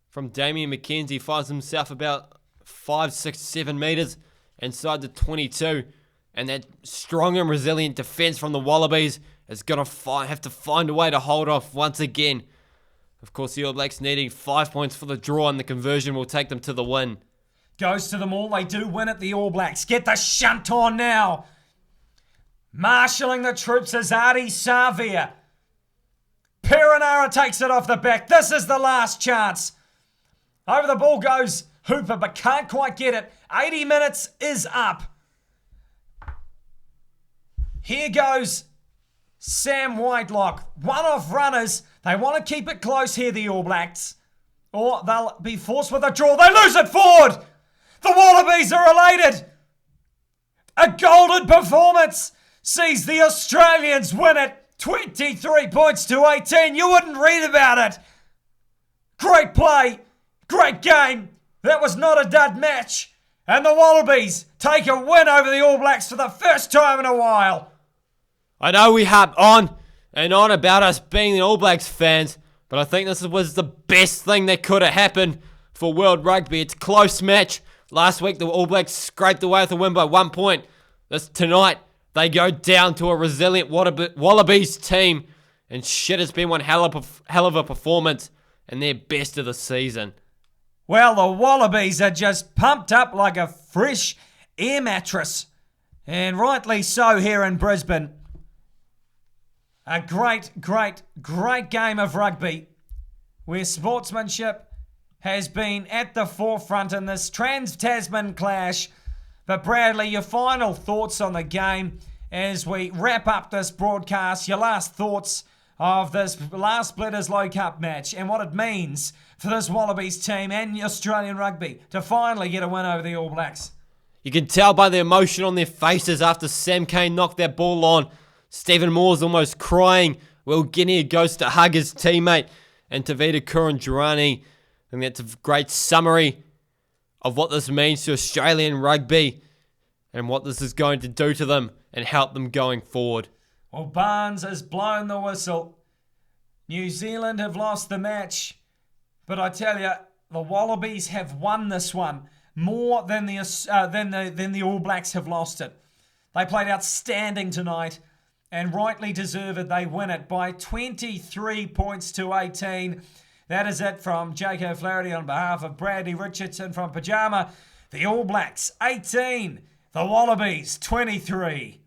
from Damian McKenzie. Finds himself about 5, 6, 7 metres inside the 22. And that strong and resilient defence from the Wallabies is going to have to find a way to hold off once again. Of course, the All Blacks needing 5 points for the draw, and the conversion will take them to the win. Goes to them all. They do win it, the All Blacks. Get the shunt on now. Marshalling the troops is Ardie Savia. Perenara takes it off the back. This is the last chance. Over the ball goes Hooper, but can't quite get it. 80 minutes is up. Here goes Sam Whitelock. One-off runners. They want to keep it close here, the All Blacks, or they'll be forced with a draw. They lose it forward. The Wallabies are elated. A golden performance sees the Australians win it 23 points to 18. You wouldn't read about it. Great play. Great game. That was not a dud match. And the Wallabies take a win over the All Blacks for the first time in a while. I know we harp on and on about us being the All Blacks fans, but I think this was the best thing that could have happened for World Rugby. It's a close match. Last week, the All Blacks scraped away with a win by 1 point. Tonight, they go down to a resilient Wallabies team, and shit, it's been one hell of a performance and their best of the season. Well, the Wallabies are just pumped up like a fresh air mattress, and rightly so here in Brisbane. A great game of rugby where sportsmanship has been at the forefront in this Trans-Tasman clash. But Bradley, your final thoughts on the game as we wrap up this broadcast, your last thoughts of this last Bledisloe Cup match and what it means for this Wallabies team and Australian rugby to finally get a win over the All Blacks. You can tell by the emotion on their faces after Sam Cane knocked that ball on. Stephen Moore's almost crying. Will Guinea goes to hug his teammate. And Tavita Kurandrani. I think that's a great summary of what this means to Australian rugby and what this is going to do to them and help them going forward. Well, Barnes has blown the whistle. New Zealand have lost the match. But I tell you, the Wallabies have won this one more than the All Blacks have lost it. They played outstanding tonight. And rightly deserved, they win it by 23 points to 18. That is it from Jake O'Flaherty on behalf of Bradley Richardson from PYJAMA. The All Blacks 18, the Wallabies 23.